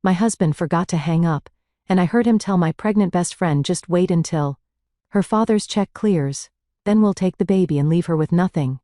My husband forgot to hang up, and I heard him tell my pregnant best friend just wait until her father's check clears, then we'll take the baby and leave her with nothing.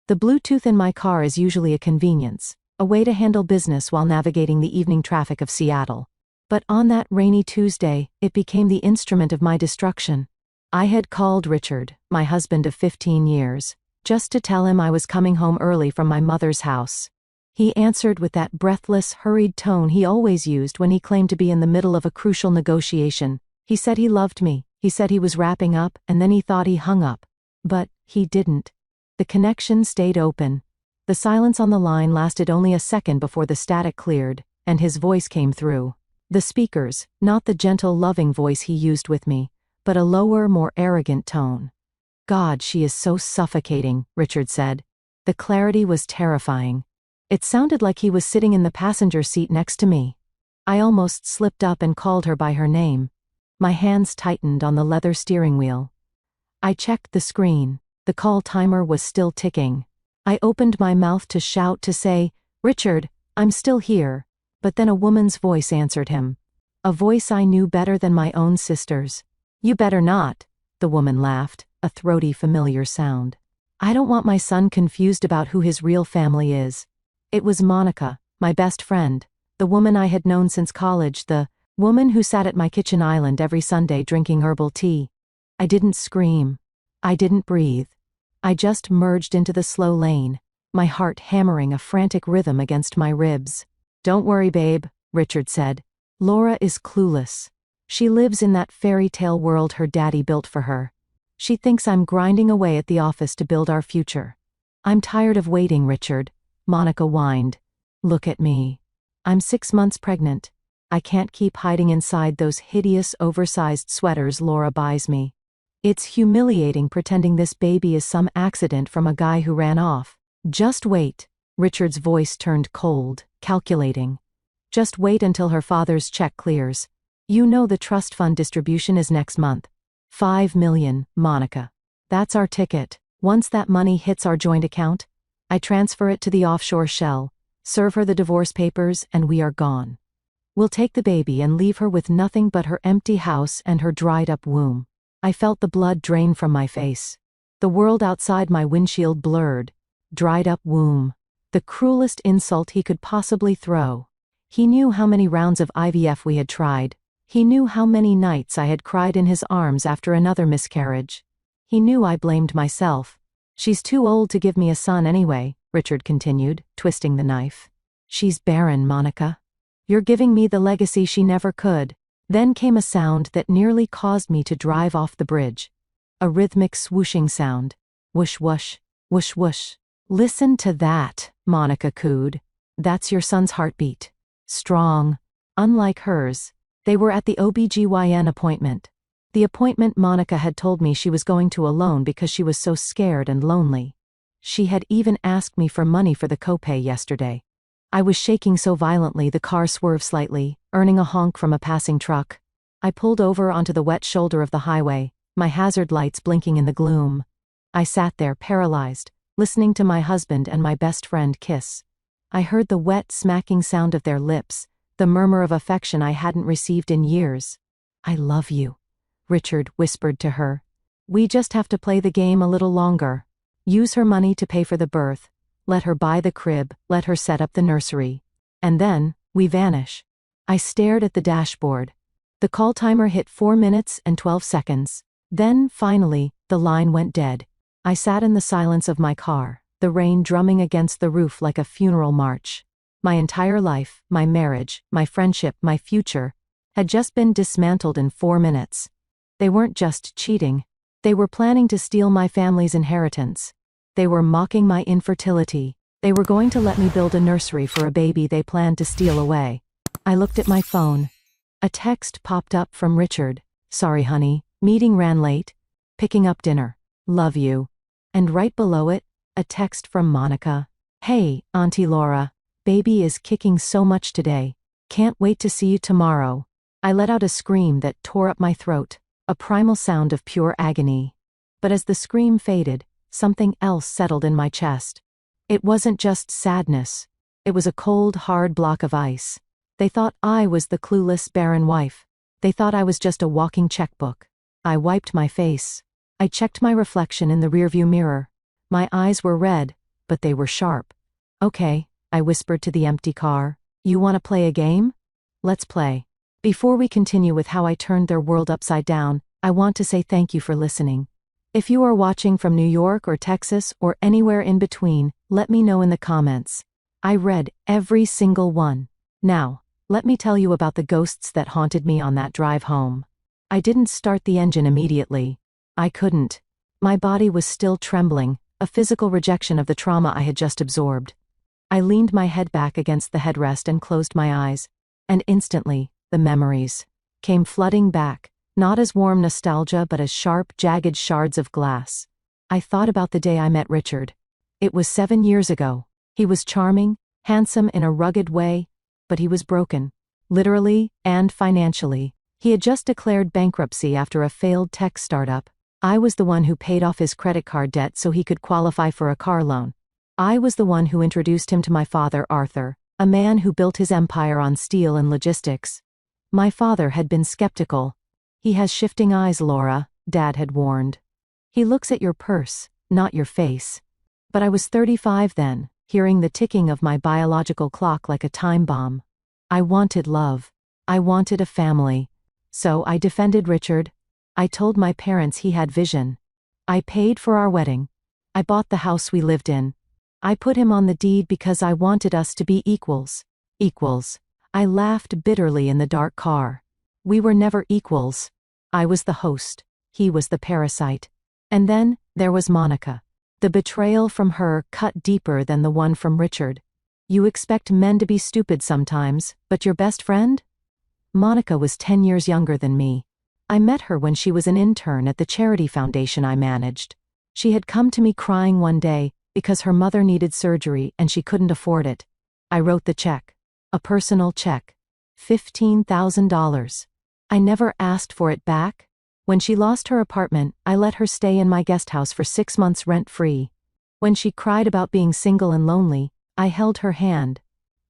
The Bluetooth in my car is usually a convenience, a way to handle business while navigating the evening traffic of Seattle. But on that rainy Tuesday, it became the instrument of my destruction. I had called Richard, my husband of 15 years, just to tell him I was coming home early from my mother's house. He answered with that breathless, hurried tone he always used when he claimed to be in the middle of a crucial negotiation. He said he loved me, he said he was wrapping up, and then he thought he hung up. But he didn't. The connection stayed open. The silence on the line lasted only a second before the static cleared, and his voice came through. The speakers, not the gentle, loving voice he used with me, but a lower, more arrogant tone. God, she is so suffocating, Richard said. The clarity was terrifying. It sounded like he was sitting in the passenger seat next to me. I almost slipped up and called her by her name. My hands tightened on the leather steering wheel. I checked the screen. The call timer was still ticking. I opened my mouth to shout, to say, "Richard, I'm still here," but then a woman's voice answered him. A voice I knew better than my own sister's. "You better not," the woman laughed, a throaty, familiar sound. I don't want my son confused about who his real family is. It was Monica, my best friend, the woman I had known since college, the woman who sat at my kitchen island every Sunday drinking herbal tea. I didn't scream. I didn't breathe. I just merged into the slow lane, my heart hammering a frantic rhythm against my ribs. "Don't worry, babe," Richard said. "Laura is clueless. She lives in that fairy tale world her daddy built for her. She thinks I'm grinding away at the office to build our future." "I'm tired of waiting, Richard," Monica whined. "Look at me. I'm 6 months pregnant. I can't keep hiding inside those hideous, oversized sweaters Laura buys me. It's humiliating pretending this baby is some accident from a guy who ran off." "Just wait." Richard's voice turned cold, calculating. "Just wait until her father's check clears. You know the trust fund distribution is next month. 5 million, Monica. That's our ticket. Once that money hits our joint account, I transfer it to the offshore shell, serve her the divorce papers, and we are gone. We'll take the baby and leave her with nothing but her empty house and her dried-up womb." I felt the blood drain from my face. The world outside my windshield blurred. Dried-up womb. The cruelest insult he could possibly throw. He knew how many rounds of IVF we had tried. He knew how many nights I had cried in his arms after another miscarriage. He knew I blamed myself. "She's too old to give me a son anyway," Richard continued, twisting the knife. "She's barren, Monica. You're giving me the legacy she never could." Then came a sound that nearly caused me to drive off the bridge. A rhythmic swooshing sound. Whoosh whoosh, whoosh whoosh. "Listen to that," Monica cooed. "That's your son's heartbeat. Strong. Unlike hers." They were at the OBGYN appointment. The appointment Monica had told me she was going to alone because she was so scared and lonely. She had even asked me for money for the copay yesterday. I was shaking so violently the car swerved slightly, earning a honk from a passing truck. I pulled over onto the wet shoulder of the highway, my hazard lights blinking in the gloom. I sat there paralyzed, listening to my husband and my best friend kiss. I heard the wet, smacking sound of their lips, the murmur of affection I hadn't received in years. "I love you," Richard whispered to her. "We just have to play the game a little longer. Use her money to pay for the birth. Let her buy the crib, let her set up the nursery. And then, we vanish." I stared at the dashboard. The call timer hit 4 minutes and 12 seconds. Then, finally, the line went dead. I sat in the silence of my car, the rain drumming against the roof like a funeral march. My entire life, my marriage, my friendship, my future, had just been dismantled in 4 minutes. They weren't just cheating. They were planning to steal my family's inheritance. They were mocking my infertility. They were going to let me build a nursery for a baby they planned to steal away. I looked at my phone. A text popped up from Richard. "Sorry, honey. Meeting ran late. Picking up dinner. Love you." And right below it, a text from Monica. "Hey, Auntie Laura. Baby is kicking so much today. Can't wait to see you tomorrow." I let out a scream that tore up my throat, a primal sound of pure agony. But as the scream faded, something else settled in my chest. It wasn't just sadness. It was a cold, hard block of ice. They thought I was the clueless, barren wife. They thought I was just a walking checkbook. I wiped my face. I checked my reflection in the rearview mirror. My eyes were red, but they were sharp. Okay, I whispered to the empty car. You want to play a game? Let's play. Before we continue with how I turned their world upside down, I want to say thank you for listening. If you are watching from New York or Texas or anywhere in between, let me know in the comments. I read every single one. Now, let me tell you about the ghosts that haunted me on that drive home. I didn't start the engine immediately. I couldn't. My body was still trembling, a physical rejection of the trauma I had just absorbed. I leaned my head back against the headrest and closed my eyes. And instantly, the memories came flooding back, not as warm nostalgia but as sharp, jagged shards of glass. I thought about the day I met Richard. It was 7 years ago. He was charming, handsome in a rugged way, but he was broken, literally and financially. He had just declared bankruptcy after a failed tech startup. I was the one who paid off his credit card debt so he could qualify for a car loan. I was the one who introduced him to my father, Arthur, a man who built his empire on steel and logistics. My father had been skeptical. He has shifting eyes, Laura, Dad had warned. He looks at your purse, not your face. But I was 35 then, hearing the ticking of my biological clock like a time bomb. I wanted love. I wanted a family. So I defended Richard. I told my parents he had vision. I paid for our wedding. I bought the house we lived in. I put him on the deed because I wanted us to be equals. Equals. I laughed bitterly in the dark car. We were never equals. I was the host. He was the parasite. And then, there was Monica. The betrayal from her cut deeper than the one from Richard. You expect men to be stupid sometimes, but your best friend? Monica was 10 years younger than me. I met her when she was an intern at the charity foundation I managed. She had come to me crying one day because her mother needed surgery and she couldn't afford it. I wrote the check. A personal check. $15,000. I never asked for it back. When she lost her apartment, I let her stay in my guest house for 6 months rent-free. When she cried about being single and lonely, I held her hand.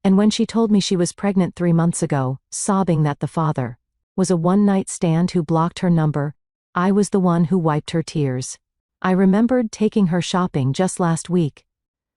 And when she told me she was pregnant 3 months ago, sobbing that the father was a one-night stand who blocked her number, I was the one who wiped her tears. I remembered taking her shopping just last week.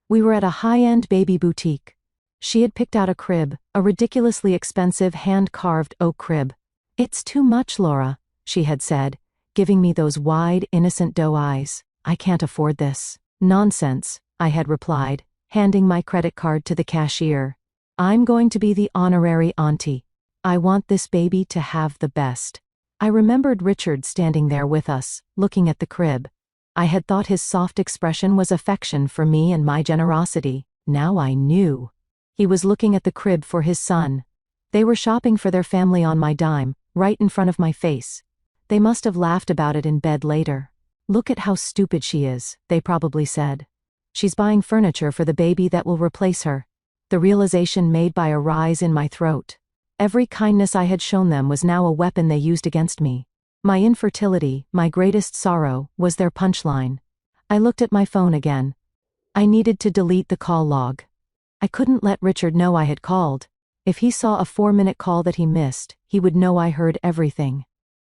We were at a high-end baby boutique. She had picked out a crib, a ridiculously expensive hand-carved oak crib. It's too much, Laura, she had said, giving me those wide, innocent doe eyes. I can't afford this. Nonsense, I had replied, handing my credit card to the cashier. I'm going to be the honorary auntie. I want this baby to have the best. I remembered Richard standing there with us, looking at the crib. I had thought his soft expression was affection for me and my generosity. Now I knew. He was looking at the crib for his son. They were shopping for their family on my dime, right in front of my face. They must have laughed about it in bed later. Look at how stupid she is, they probably said. She's buying furniture for the baby that will replace her. The realization made by a rise in my throat. Every kindness I had shown them was now a weapon they used against me. My infertility, my greatest sorrow, was their punchline. I looked at my phone again. I needed to delete the call log. I couldn't let Richard know I had called. If he saw a 4-minute call that he missed, he would know I heard everything.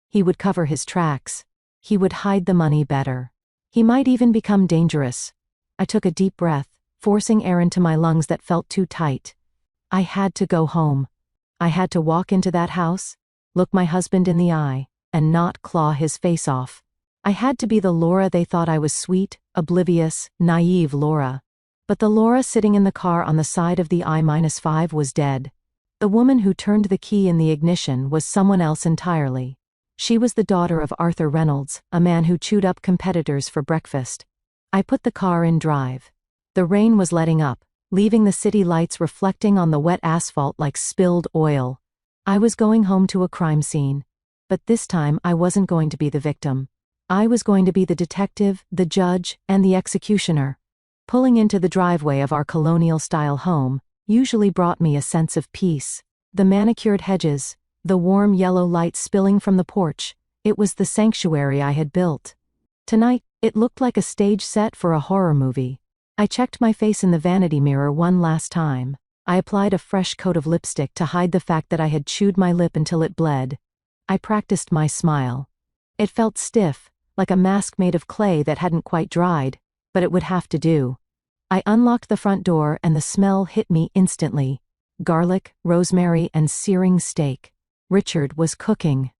He would cover his tracks. He would hide the money better. He might even become dangerous. I took a deep breath, forcing air into my lungs that felt too tight. I had to go home. I had to walk into that house, look my husband in the eye, and not claw his face off. I had to be the Laura they thought I was, sweet, oblivious, naive Laura. But the Laura sitting in the car on the side of the I-5 was dead. The woman who turned the key in the ignition was someone else entirely. She was the daughter of Arthur Reynolds, a man who chewed up competitors for breakfast. I put the car in drive. The rain was letting up, leaving the city lights reflecting on the wet asphalt like spilled oil. I was going home to a crime scene. But this time I wasn't going to be the victim. I was going to be the detective, the judge, and the executioner. Pulling into the driveway of our colonial-style home usually brought me a sense of peace. The manicured hedges, the warm yellow light spilling from the porch, it was the sanctuary I had built. Tonight, it looked like a stage set for a horror movie. I checked my face in the vanity mirror one last time. I applied a fresh coat of lipstick to hide the fact that I had chewed my lip until it bled. I practiced my smile. It felt stiff, like a mask made of clay that hadn't quite dried, but it would have to do. I unlocked the front door and the smell hit me instantly. Garlic, rosemary, and searing steak. Richard was cooking.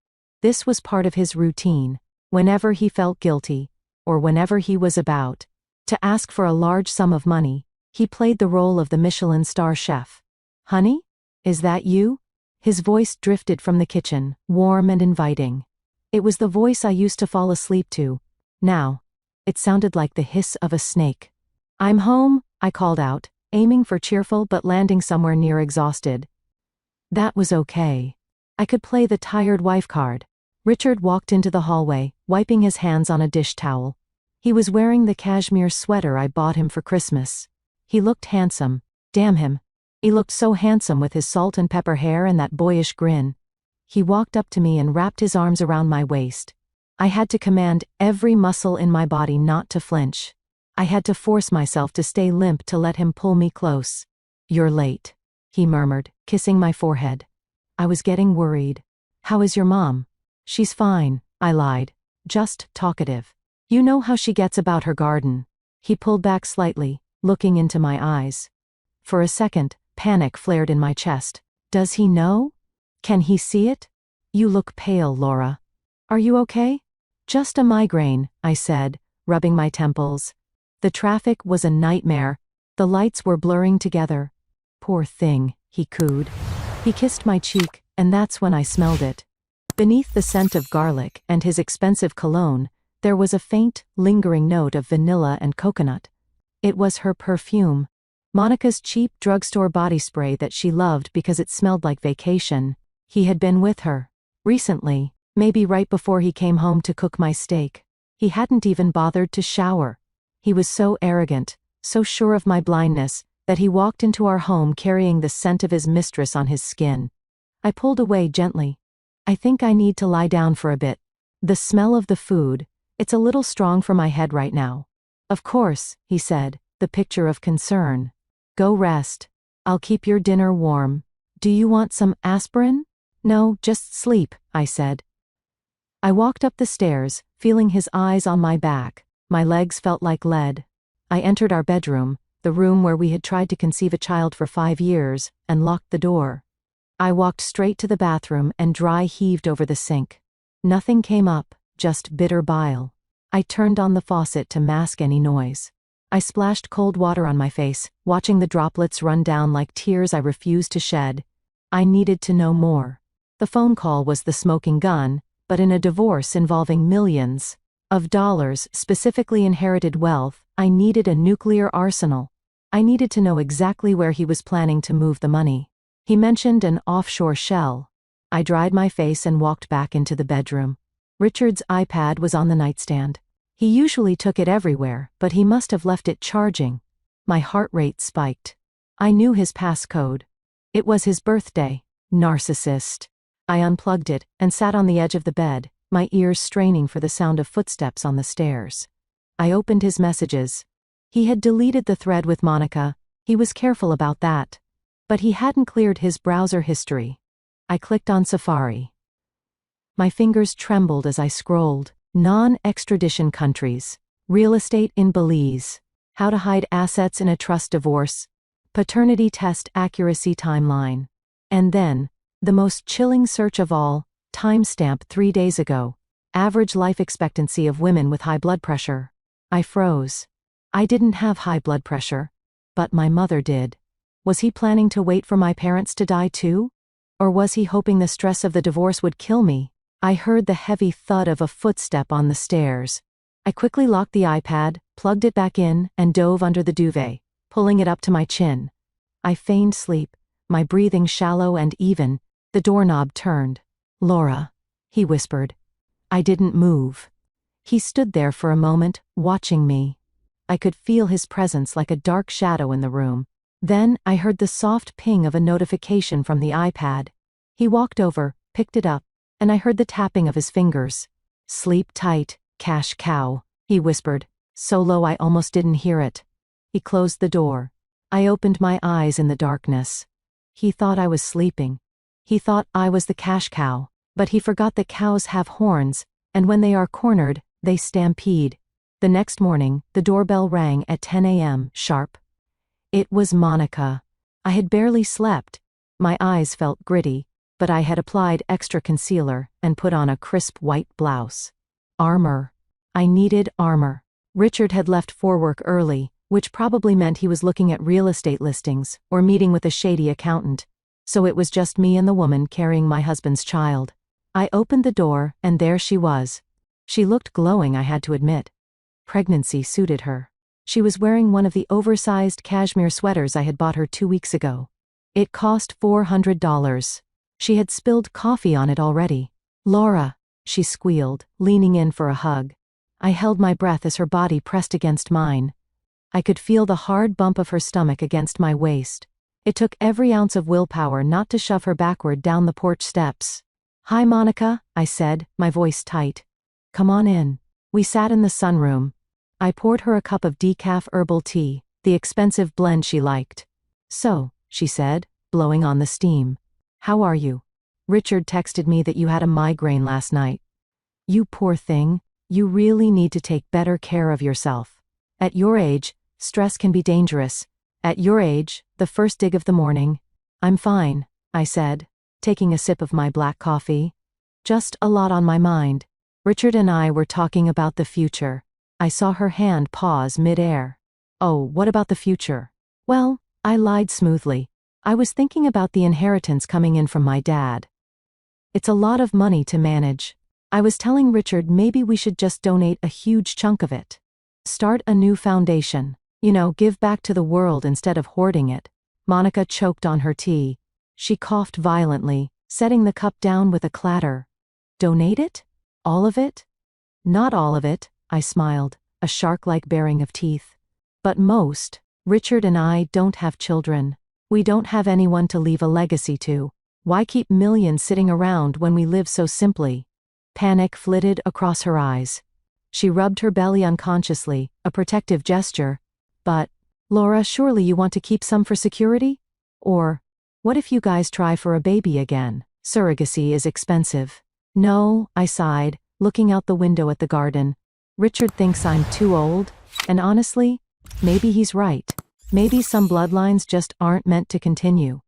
This was part of his routine. Whenever he felt guilty, or whenever he was about to ask for a large sum of money, he played the role of the Michelin star chef. "Honey? Is that you?" His voice drifted from the kitchen, warm and inviting. It was the voice I used to fall asleep to. Now, it sounded like the hiss of a snake. "I'm home," I called out, aiming for cheerful but landing somewhere near exhausted. That was okay. I could play the tired wife card. Richard walked into the hallway, wiping his hands on a dish towel. He was wearing the cashmere sweater I bought him for Christmas. He looked handsome. Damn him. He looked so handsome with his salt and pepper hair and that boyish grin. He walked up to me and wrapped his arms around my waist. I had to command every muscle in my body not to flinch. I had to force myself to stay limp to let him pull me close. "You're late," he murmured, kissing my forehead. I was getting worried. "How is your mom?" "She's fine," I lied. "Just talkative. You know how she gets about her garden." He pulled back slightly, looking into my eyes. For a second, panic flared in my chest. Does he know? Can he see it? "You look pale, Laura. Are you okay?" "Just a migraine," I said, rubbing my temples. The traffic was a nightmare. The lights were blurring together. "Poor thing," he cooed. He kissed my cheek, and that's when I smelled it. Beneath the scent of garlic and his expensive cologne, there was a faint, lingering note of vanilla and coconut. It was her perfume. Monica's cheap drugstore body spray that she loved because it smelled like vacation. He had been with her. Recently, maybe right before he came home to cook my steak. He hadn't even bothered to shower. He was so arrogant, so sure of my blindness, that he walked into our home carrying the scent of his mistress on his skin. I pulled away gently. "I think I need to lie down for a bit. The smell of the food, it's a little strong for my head right now." "Of course," he said, the picture of concern. "Go rest. I'll keep your dinner warm. Do you want some aspirin?" "No, just sleep," I said. I walked up the stairs, feeling his eyes on my back. My legs felt like lead. I entered our bedroom, the room where we had tried to conceive a child for 5 years, and locked the door. I walked straight to the bathroom and dry heaved over the sink. Nothing came up, just bitter bile. I turned on the faucet to mask any noise. I splashed cold water on my face, watching the droplets run down like tears I refused to shed. I needed to know more. The phone call was the smoking gun, but in a divorce involving millions of dollars, specifically inherited wealth, I needed a nuclear arsenal. I needed to know exactly where he was planning to move the money. He mentioned an offshore shell. I dried my face and walked back into the bedroom. Richard's iPad was on the nightstand. He usually took it everywhere, but he must have left it charging. My heart rate spiked. I knew his passcode. It was his birthday. Narcissist. I unplugged it and sat on the edge of the bed, my ears straining for the sound of footsteps on the stairs. I opened his messages. He had deleted the thread with Monica. He was careful about that. But he hadn't cleared his browser history. I clicked on Safari. My fingers trembled as I scrolled. Non-extradition countries. Real estate in Belize. How to hide assets in a trust divorce. Paternity test accuracy timeline. And then, the most chilling search of all, timestamp 3 days ago. Average life expectancy of women with high blood pressure. I froze. I didn't have high blood pressure. But my mother did. Was he planning to wait for my parents to die too? Or was he hoping the stress of the divorce would kill me? I heard the heavy thud of a footstep on the stairs. I quickly locked the iPad, plugged it back in, and dove under the duvet, pulling it up to my chin. I feigned sleep, my breathing shallow and even. The doorknob turned. "Laura," he whispered. I didn't move. He stood there for a moment, watching me. I could feel his presence like a dark shadow in the room. Then I heard the soft ping of a notification from the iPad. He walked over, picked it up, and I heard the tapping of his fingers. "Sleep tight, cash cow," he whispered, so low I almost didn't hear it. He closed the door. I opened my eyes in the darkness. He thought I was sleeping. He thought I was the cash cow, but he forgot that cows have horns, and when they are cornered, they stampede. The next morning, the doorbell rang at 10 a.m. sharp. It was Monica. I had barely slept. My eyes felt gritty, but I had applied extra concealer and put on a crisp white blouse. Armor. I needed armor. Richard had left for work early, which probably meant he was looking at real estate listings or meeting with a shady accountant. So it was just me and the woman carrying my husband's child. I opened the door, and there she was. She looked glowing, I had to admit. Pregnancy suited her. She was wearing one of the oversized cashmere sweaters I had bought her 2 weeks ago. It cost $400. She had spilled coffee on it already. "Laura," she squealed, leaning in for a hug. I held my breath as her body pressed against mine. I could feel the hard bump of her stomach against my waist. It took every ounce of willpower not to shove her backward down the porch steps. "Hi, Monica," I said, my voice tight. "Come on in." We sat in the sunroom. I poured her a cup of decaf herbal tea, the expensive blend she liked. "So," she said, blowing on the steam. "How are you? Richard texted me that you had a migraine last night." "You poor thing, you really need to take better care of yourself. At your age, stress can be dangerous. At your age, the first dig of the morning." "I'm fine," I said, taking a sip of my black coffee. "Just a lot on my mind." Richard and I were talking about the future. I saw her hand pause mid-air. "Oh, what about the future?" "Well," I lied smoothly. "I was thinking about the inheritance coming in from my dad. It's a lot of money to manage. I was telling Richard maybe we should just donate a huge chunk of it. Start a new foundation. Give back to the world instead of hoarding it." Monica choked on her tea. She coughed violently, setting the cup down with a clatter. "Donate it? All of it?" "Not all of it," I smiled, a shark-like baring of teeth. "But most. Richard and I don't have children. We don't have anyone to leave a legacy to. Why keep millions sitting around when we live so simply?" Panic flitted across her eyes. She rubbed her belly unconsciously, a protective gesture. "But, Laura, surely you want to keep some for security? Or, what if you guys try for a baby again? Surrogacy is expensive." "No," I sighed, looking out the window at the garden. "Richard thinks I'm too old, and honestly, maybe he's right. Maybe some bloodlines just aren't meant to continue.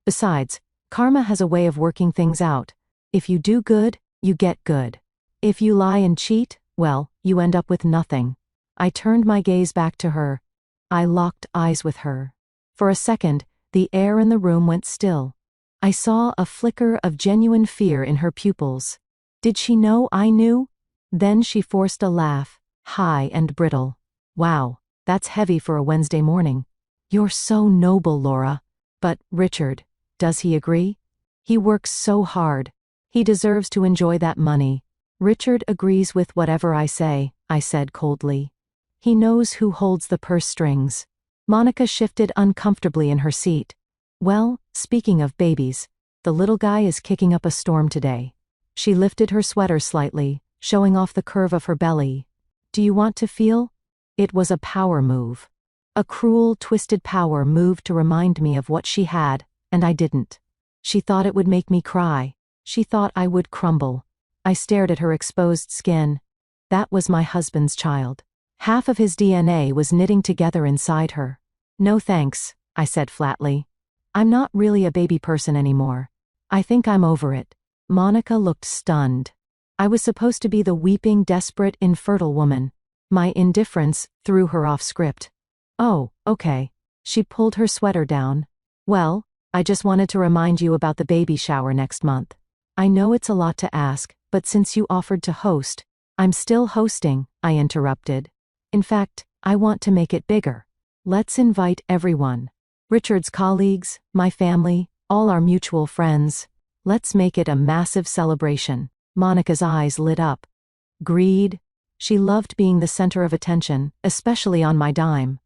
Besides, karma has a way of working things out. If you do good, you get good. If you lie and cheat, well, you end up with nothing." I turned my gaze back to her. I locked eyes with her. For a second, the air in the room went still. I saw a flicker of genuine fear in her pupils. Did she know I knew? Then she forced a laugh, high and brittle. "Wow, that's heavy for a Wednesday morning. You're so noble, Laura. But, Richard, does he agree? He works so hard. He deserves to enjoy that money." "Richard agrees with whatever I say," I said coldly. "He knows who holds the purse strings." Monica shifted uncomfortably in her seat. "Well, speaking of babies, the little guy is kicking up a storm today." She lifted her sweater slightly, showing off the curve of her belly. "Do you want to feel?" It was a power move. A cruel, twisted power move to remind me of what she had, and I didn't. She thought it would make me cry. She thought I would crumble. I stared at her exposed skin. That was my husband's child. Half of his DNA was knitting together inside her. "No thanks," I said flatly. "I'm not really a baby person anymore. I think I'm over it." Monica looked stunned. I was supposed to be the weeping, desperate, infertile woman. My indifference threw her off script. "Oh, okay." She pulled her sweater down. "Well, I just wanted to remind you about the baby shower next month. I know it's a lot to ask, but since you offered to host—" "I'm still hosting," I interrupted. "In fact, I want to make it bigger. Let's invite everyone. Richard's colleagues, my family, all our mutual friends. Let's make it a massive celebration." Monica's eyes lit up. Greed. She loved being the center of attention, especially on my dime.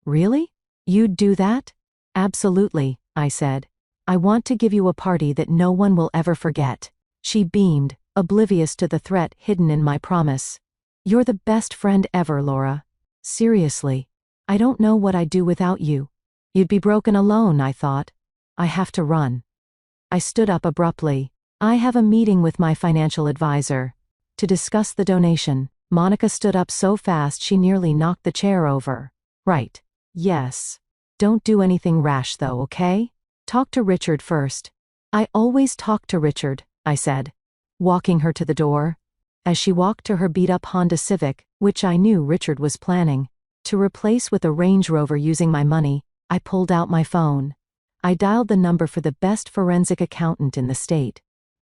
"Really? You'd do that?" "Absolutely," I said. "I want to give you a party that no one will ever forget." She beamed, oblivious to the threat hidden in my promise. "You're the best friend ever, Laura. Seriously. I don't know what I'd do without you." You'd be broken alone, I thought. I have to run. I stood up abruptly. I have a meeting with my financial advisor to discuss the donation. Monica stood up so fast she nearly knocked the chair over. Right. Yes. Don't do anything rash though, okay? Talk to Richard first. I always talk to Richard, I said, walking her to the door. As she walked to her beat-up Honda Civic, which I knew Richard was planning to replace with a Range Rover using my money, I pulled out my phone. I dialed the number for the best forensic accountant in the state.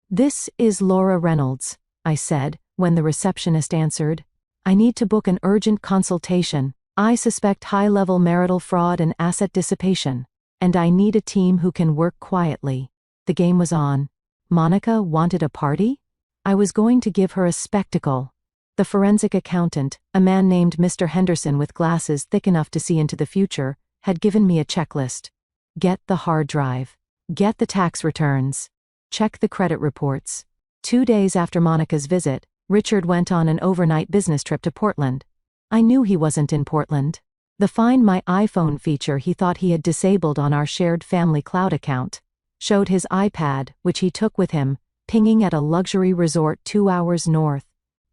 This is Laura Reynolds, I said, when the receptionist answered. I need to book an urgent consultation. I suspect high-level marital fraud and asset dissipation, and I need a team who can work quietly. The game was on. Monica wanted a party? I was going to give her a spectacle. The forensic accountant, a man named Mr. Henderson with glasses thick enough to see into the future, had given me a checklist. Get the hard drive. Get the tax returns. Check the credit reports. 2 days after Monica's visit, Richard went on an overnight business trip to Portland. I knew he wasn't in Portland. The Find My iPhone feature he thought he had disabled on our shared family cloud account showed his iPad, which he took with him, pinging at a luxury resort 2 hours north.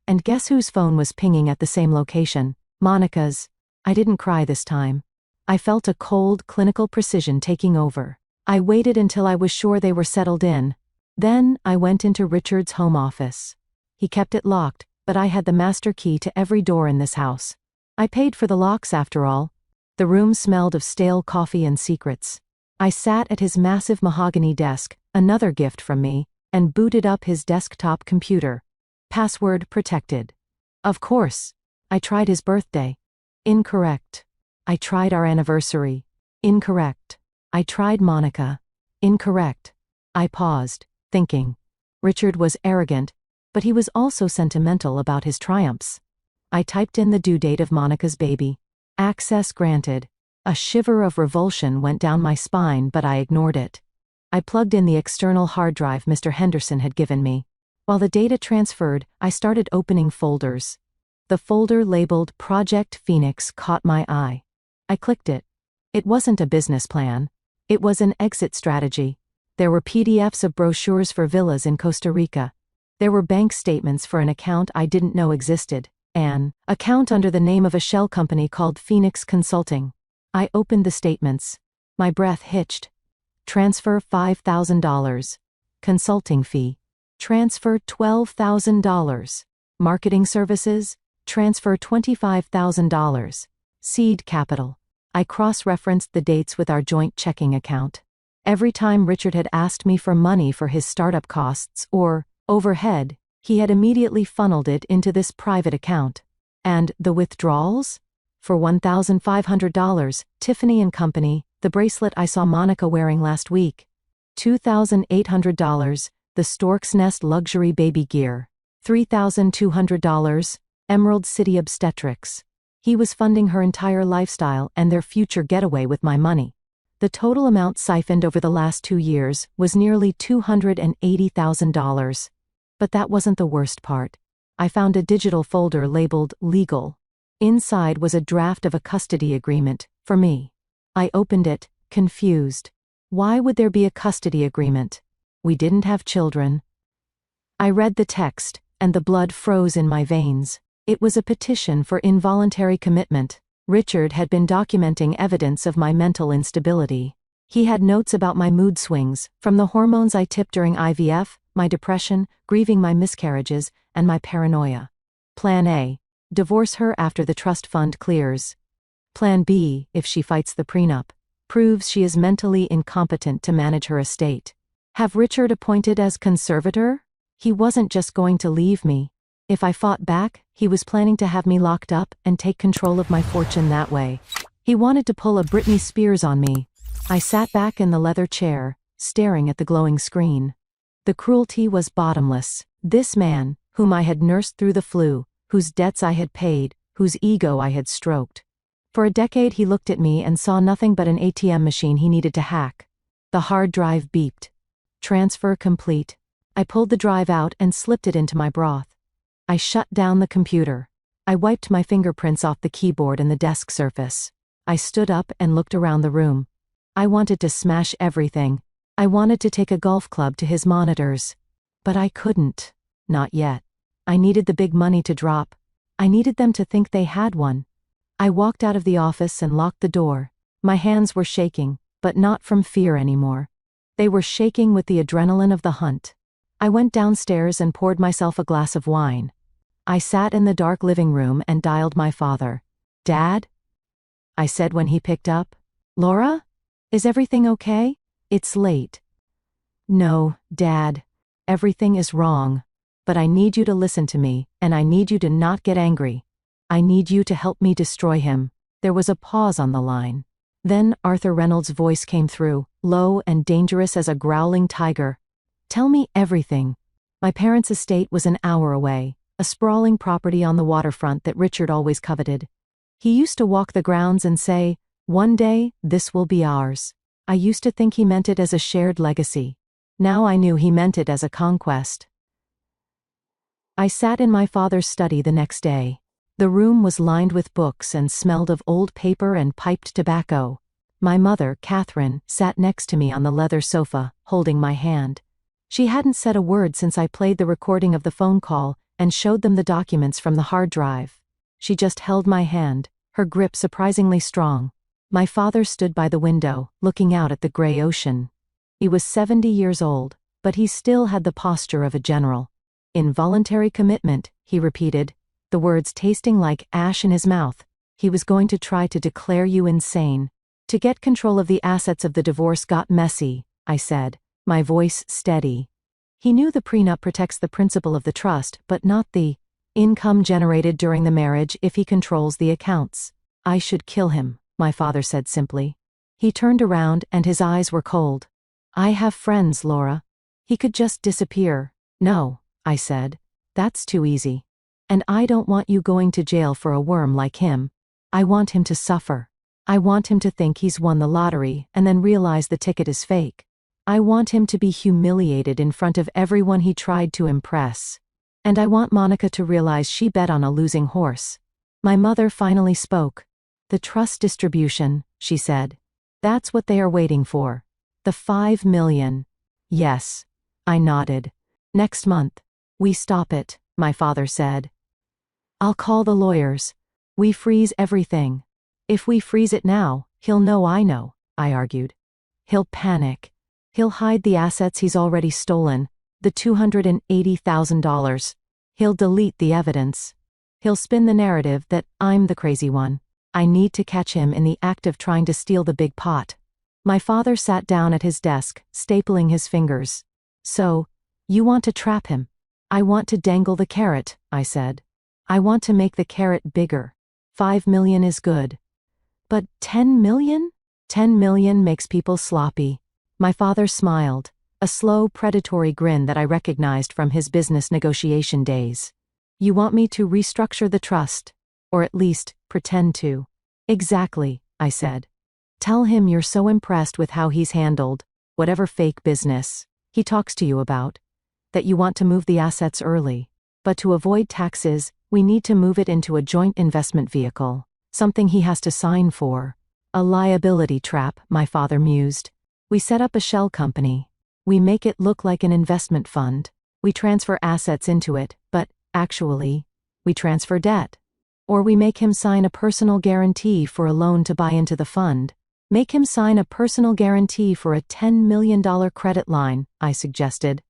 And guess whose phone was pinging at the same location? Monica's. I didn't cry this time. I felt a cold, clinical precision taking over. I waited until I was sure they were settled in. Then, I went into Richard's home office. He kept it locked, but I had the master key to every door in this house. I paid for the locks after all. The room smelled of stale coffee and secrets. I sat at his massive mahogany desk, another gift from me, and booted up his desktop computer. Password protected. Of course. I tried his birthday. Incorrect. I tried our anniversary. Incorrect. I tried Monica. Incorrect. I paused, thinking. Richard was arrogant, but he was also sentimental about his triumphs. I typed in the due date of Monica's baby. Access granted. A shiver of revulsion went down my spine, but I ignored it. I plugged in the external hard drive Mr. Henderson had given me. While the data transferred, I started opening folders. The folder labeled Project Phoenix caught my eye. I clicked it. It wasn't a business plan. It was an exit strategy. There were PDFs of brochures for villas in Costa Rica. There were bank statements for an account I didn't know existed. An account under the name of a shell company called Phoenix Consulting. I opened the statements. My breath hitched. Transfer $5,000. Consulting fee. Transfer $12,000. Marketing services. Transfer $25,000. Seed capital. I cross-referenced the dates with our joint checking account. Every time Richard had asked me for money for his startup costs or overhead, he had immediately funneled it into this private account. And the withdrawals? For $1,500, Tiffany & Company, the bracelet I saw Monica wearing last week. $2,800, the Stork's Nest luxury baby gear. $3,200, Emerald City Obstetrics. He was funding her entire lifestyle and their future getaway with my money. The total amount siphoned over the last 2 years was nearly $280,000. But that wasn't the worst part. I found a digital folder labeled Legal. Inside was a draft of a custody agreement, for me. I opened it, confused. Why would there be a custody agreement? We didn't have children. I read the text, and the blood froze in my veins. It was a petition for involuntary commitment. Richard had been documenting evidence of my mental instability. He had notes about my mood swings, from the hormones I tipped during IVF, my depression, grieving my miscarriages, and my paranoia. Plan A. Divorce her after the trust fund clears. Plan B, if she fights the prenup, proves she is mentally incompetent to manage her estate. Have Richard appointed as conservator? He wasn't just going to leave me. If I fought back, he was planning to have me locked up and take control of my fortune that way. He wanted to pull a Britney Spears on me. I sat back in the leather chair, staring at the glowing screen. The cruelty was bottomless. This man, whom I had nursed through the flu, whose debts I had paid, whose ego I had stroked. For a decade he looked at me and saw nothing but an ATM machine he needed to hack. The hard drive beeped. Transfer complete. I pulled the drive out and slipped it into my broth. I shut down the computer. I wiped my fingerprints off the keyboard and the desk surface. I stood up and looked around the room. I wanted to smash everything. I wanted to take a golf club to his monitors. But I couldn't. Not yet. I needed the big money to drop. I needed them to think they had one. I walked out of the office and locked the door. My hands were shaking, but not from fear anymore. They were shaking with the adrenaline of the hunt. I went downstairs and poured myself a glass of wine. I sat in the dark living room and dialed my father. "Dad?" I said when he picked up. "Laura? Is everything okay? It's late." "No, Dad. Everything is wrong. But I need you to listen to me, and I need you to not get angry. I need you to help me destroy him." There was a pause on the line. Then Arthur Reynolds' voice came through, low and dangerous as a growling tiger. "Tell me everything." My parents' estate was an hour away, a sprawling property on the waterfront that Richard always coveted. He used to walk the grounds and say, "One day, this will be ours." I used to think he meant it as a shared legacy. Now I knew he meant it as a conquest. I sat in my father's study the next day. The room was lined with books and smelled of old paper and piped tobacco. My mother, Catherine, sat next to me on the leather sofa, holding my hand. She hadn't said a word since I played the recording of the phone call and showed them the documents from the hard drive. She just held my hand, her grip surprisingly strong. My father stood by the window, looking out at the gray ocean. He was 70 years old, but he still had the posture of a general. "Involuntary commitment," he repeated, the words tasting like ash in his mouth. "He was going to try to declare you insane. To get control of the assets of the divorce got messy," I said, my voice steady. "He knew the prenup protects the principal of the trust, but not the income generated during the marriage if he controls the accounts. I should kill him," my father said simply. He turned around and his eyes were cold. "I have friends, Laura. He could just disappear." "No," I said. "That's too easy. And I don't want you going to jail for a worm like him. I want him to suffer. I want him to think he's won the lottery and then realize the ticket is fake. I want him to be humiliated in front of everyone he tried to impress. And I want Monica to realize she bet on a losing horse." My mother finally spoke. "The trust distribution," she said. "That's what they are waiting for. The $5 million. "Yes." I nodded. "Next month. We stop it," my father said. "I'll call the lawyers. We freeze everything." "If we freeze it now, he'll know I know," I argued. "He'll panic. He'll hide the assets he's already stolen, the $280,000. He'll delete the evidence. He'll spin the narrative that I'm the crazy one. I need to catch him in the act of trying to steal the big pot." My father sat down at his desk, stapling his fingers. "So, you want to trap him?" "I want to dangle the carrot," I said. "I want to make the carrot bigger. $5 million is good." "But $10 million? $10 million makes people sloppy." My father smiled, a slow, predatory grin that I recognized from his business negotiation days. "You want me to restructure the trust? Or at least, pretend to." "Exactly," I said. "Tell him you're so impressed with how he's handled whatever fake business he talks to you about, that you want to move the assets early. But to avoid taxes, we need to move it into a joint investment vehicle, something he has to sign for." "A liability trap," my father mused. "We set up a shell company. We make it look like an investment fund. We transfer assets into it, but, actually, we transfer debt. Or we make him sign a personal guarantee for a loan to buy into the fund. Make him sign a personal guarantee for a $10 million credit line," I suggested.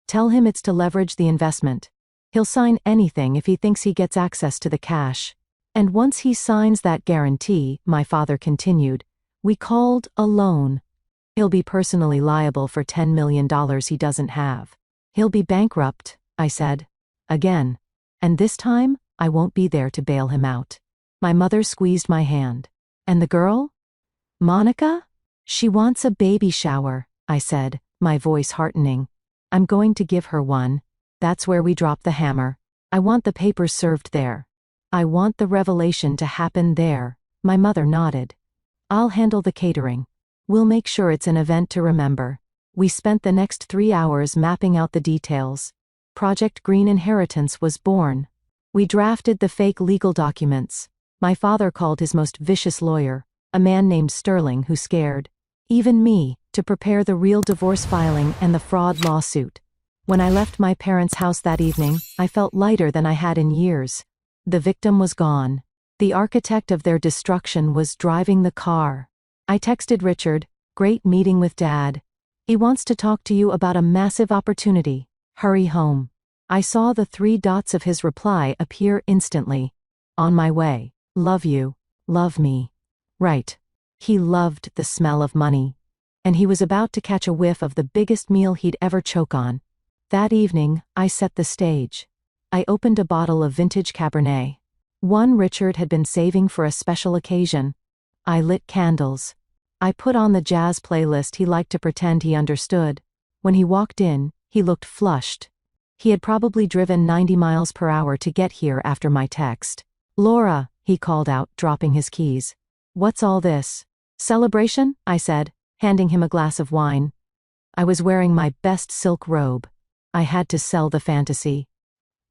"Tell him it's to leverage the investment. He'll sign anything if he thinks he gets access to the cash. And once he signs that guarantee," my father continued, "we called a loan. He'll be personally liable for $10 million he doesn't have. He'll be bankrupt," I said. "Again. And this time, I won't be there to bail him out." My mother squeezed my hand. "And the girl? Monica? She wants a baby shower," I said, my voice heartening. "I'm going to give her one. That's where we drop the hammer. I want the papers served there. I want the revelation to happen there." My mother nodded. "I'll handle the catering. We'll make sure it's an event to remember." We spent the next 3 hours mapping out the details. Project Green Inheritance was born. We drafted the fake legal documents. My father called his most vicious lawyer, a man named Sterling who scared Even me, to prepare the real divorce filing and the fraud lawsuit. When I left my parents' house that evening, I felt lighter than I had in years. The victim was gone. The architect of their destruction was driving the car. I texted Richard, "Great meeting with Dad. He wants to talk to you about a massive opportunity. Hurry home." I saw the 3 dots of his reply appear instantly. On my way. Love you. Love me. Right. He loved the smell of money. And he was about to catch a whiff of the biggest meal he'd ever choke on. That evening, I set the stage. I opened a bottle of vintage Cabernet. One Richard had been saving for a special occasion. I lit candles. I put on the jazz playlist he liked to pretend he understood. When he walked in, he looked flushed. He had probably driven 90 miles per hour to get here after my text. "Laura," he called out, dropping his keys. "What's all this?" "Celebration?" I said, handing him a glass of wine. I was wearing my best silk robe. I had to sell the fantasy.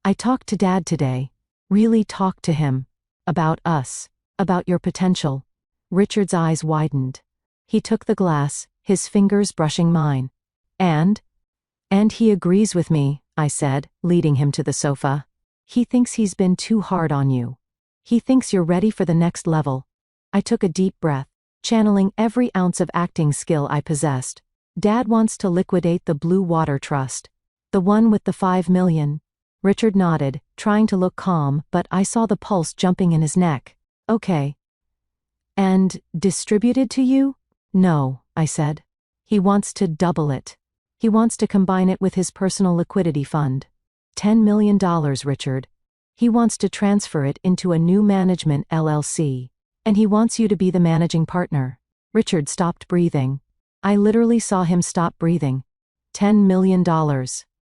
"I talked to Dad today. Really talked to him. About us. About your potential." Richard's eyes widened. He took the glass, his fingers brushing mine. And he agrees with me," I said, leading him to the sofa. "He thinks he's been too hard on you. He thinks you're ready for the next level." I took a deep breath, channeling every ounce of acting skill I possessed. "Dad wants to liquidate the Blue Water Trust. The one with the 5 million. Richard nodded, trying to look calm, but I saw the pulse jumping in his neck. "Okay. And distributed to you?" "No," I said. "He wants to double it. He wants to combine it with his personal liquidity fund. $10 million, Richard. He wants to transfer it into a new management LLC. And he wants you to be the managing partner." Richard stopped breathing. I literally saw him stop breathing. $10 million.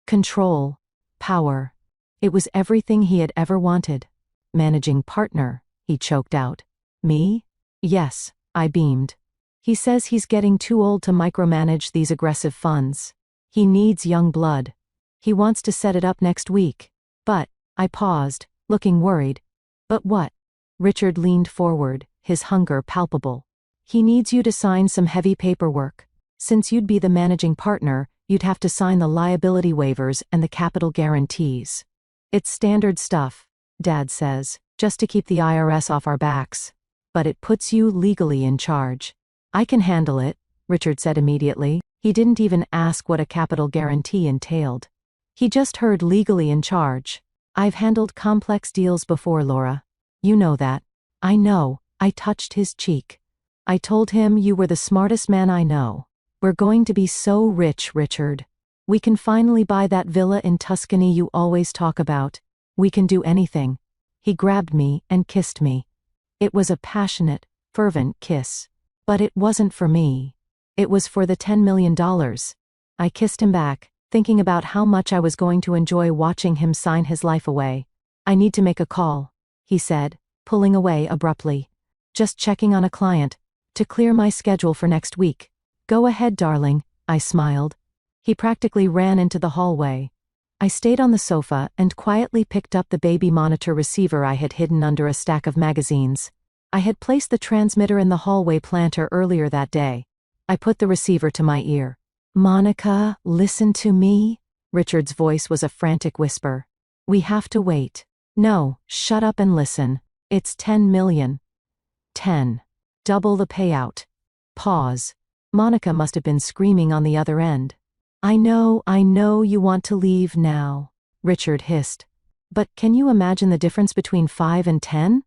Control. Power. It was everything he had ever wanted. "Managing partner," he choked out. "Me?" "Yes," I beamed. "He says he's getting too old to micromanage these aggressive funds. He needs young blood. He wants to set it up next week." "But," I paused, looking worried. "But what?" Richard leaned forward, his hunger palpable. "He needs you to sign some heavy paperwork. Since you'd be the managing partner, you'd have to sign the liability waivers and the capital guarantees. It's standard stuff, Dad says, just to keep the IRS off our backs. But it puts you legally in charge." "I can handle it," Richard said immediately. He didn't even ask what a capital guarantee entailed. He just heard legally in charge. "I've handled complex deals before, Laura. You know that." "I know." I touched his cheek. I told him, "You were the smartest man I know. We're going to be so rich, Richard. We can finally buy that villa in Tuscany you always talk about. We can do anything." He grabbed me and kissed me. It was a passionate, fervent kiss. But it wasn't for me. It was for the $10 million. I kissed him back, thinking about how much I was going to enjoy watching him sign his life away. "I need to make a call," he said, pulling away abruptly. "Just checking on a client. To clear my schedule for next week." "Go ahead, darling," I smiled. He practically ran into the hallway. I stayed on the sofa and quietly picked up the baby monitor receiver I had hidden under a stack of magazines. I had placed the transmitter in the hallway planter earlier that day. I put the receiver to my ear. "Monica, listen to me." Richard's voice was a frantic whisper. "We have to wait." "No, shut up and listen. It's 10 million. 10. Double the payout." Pause. Monica must have been screaming on the other end. I know you want to leave now," Richard hissed. "But can you imagine the difference between 5 and 10?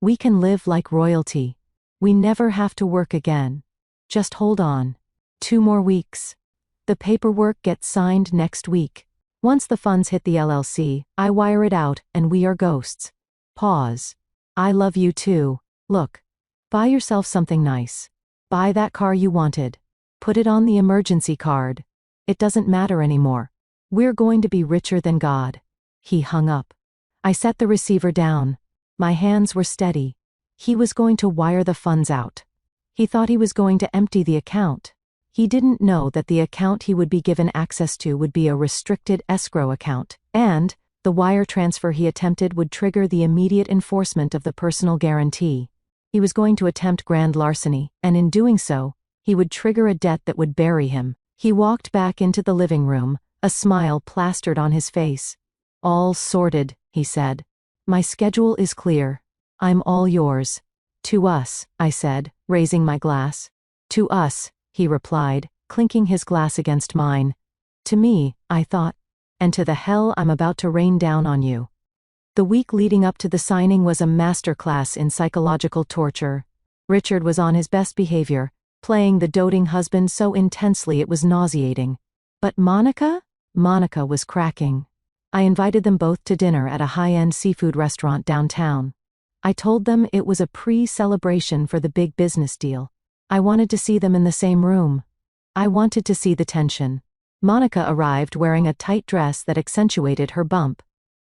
We can live like royalty. We never have to work again. Just hold on. 2 more weeks. The paperwork gets signed next week. Once the funds hit the LLC, I wire it out and we are ghosts." Pause. "I love you too. Look. Buy yourself something nice. Buy that car you wanted. Put it on the emergency card. It doesn't matter anymore. We're going to be richer than God." He hung up. I set the receiver down. My hands were steady. He was going to wire the funds out. He thought he was going to empty the account. He didn't know that the account he would be given access to would be a restricted escrow account, and the wire transfer he attempted would trigger the immediate enforcement of the personal guarantee. He was going to attempt grand larceny, and in doing so, He would trigger a debt that would bury him. He walked back into the living room, a smile plastered on his face. All sorted, he said. My schedule is clear. I'm all yours. To us, I said, raising my glass. To us, he replied, clinking his glass against mine. To me, I thought. And to the hell I'm about to rain down on you. The week leading up to the signing was a masterclass in psychological torture. Richard was on his best behavior, playing the doting husband so intensely it was nauseating. But Monica? Monica was cracking. I invited them both to dinner at a high-end seafood restaurant downtown. I told them it was a pre-celebration for the big business deal. I wanted to see them in the same room. I wanted to see the tension. Monica arrived wearing a tight dress that accentuated her bump.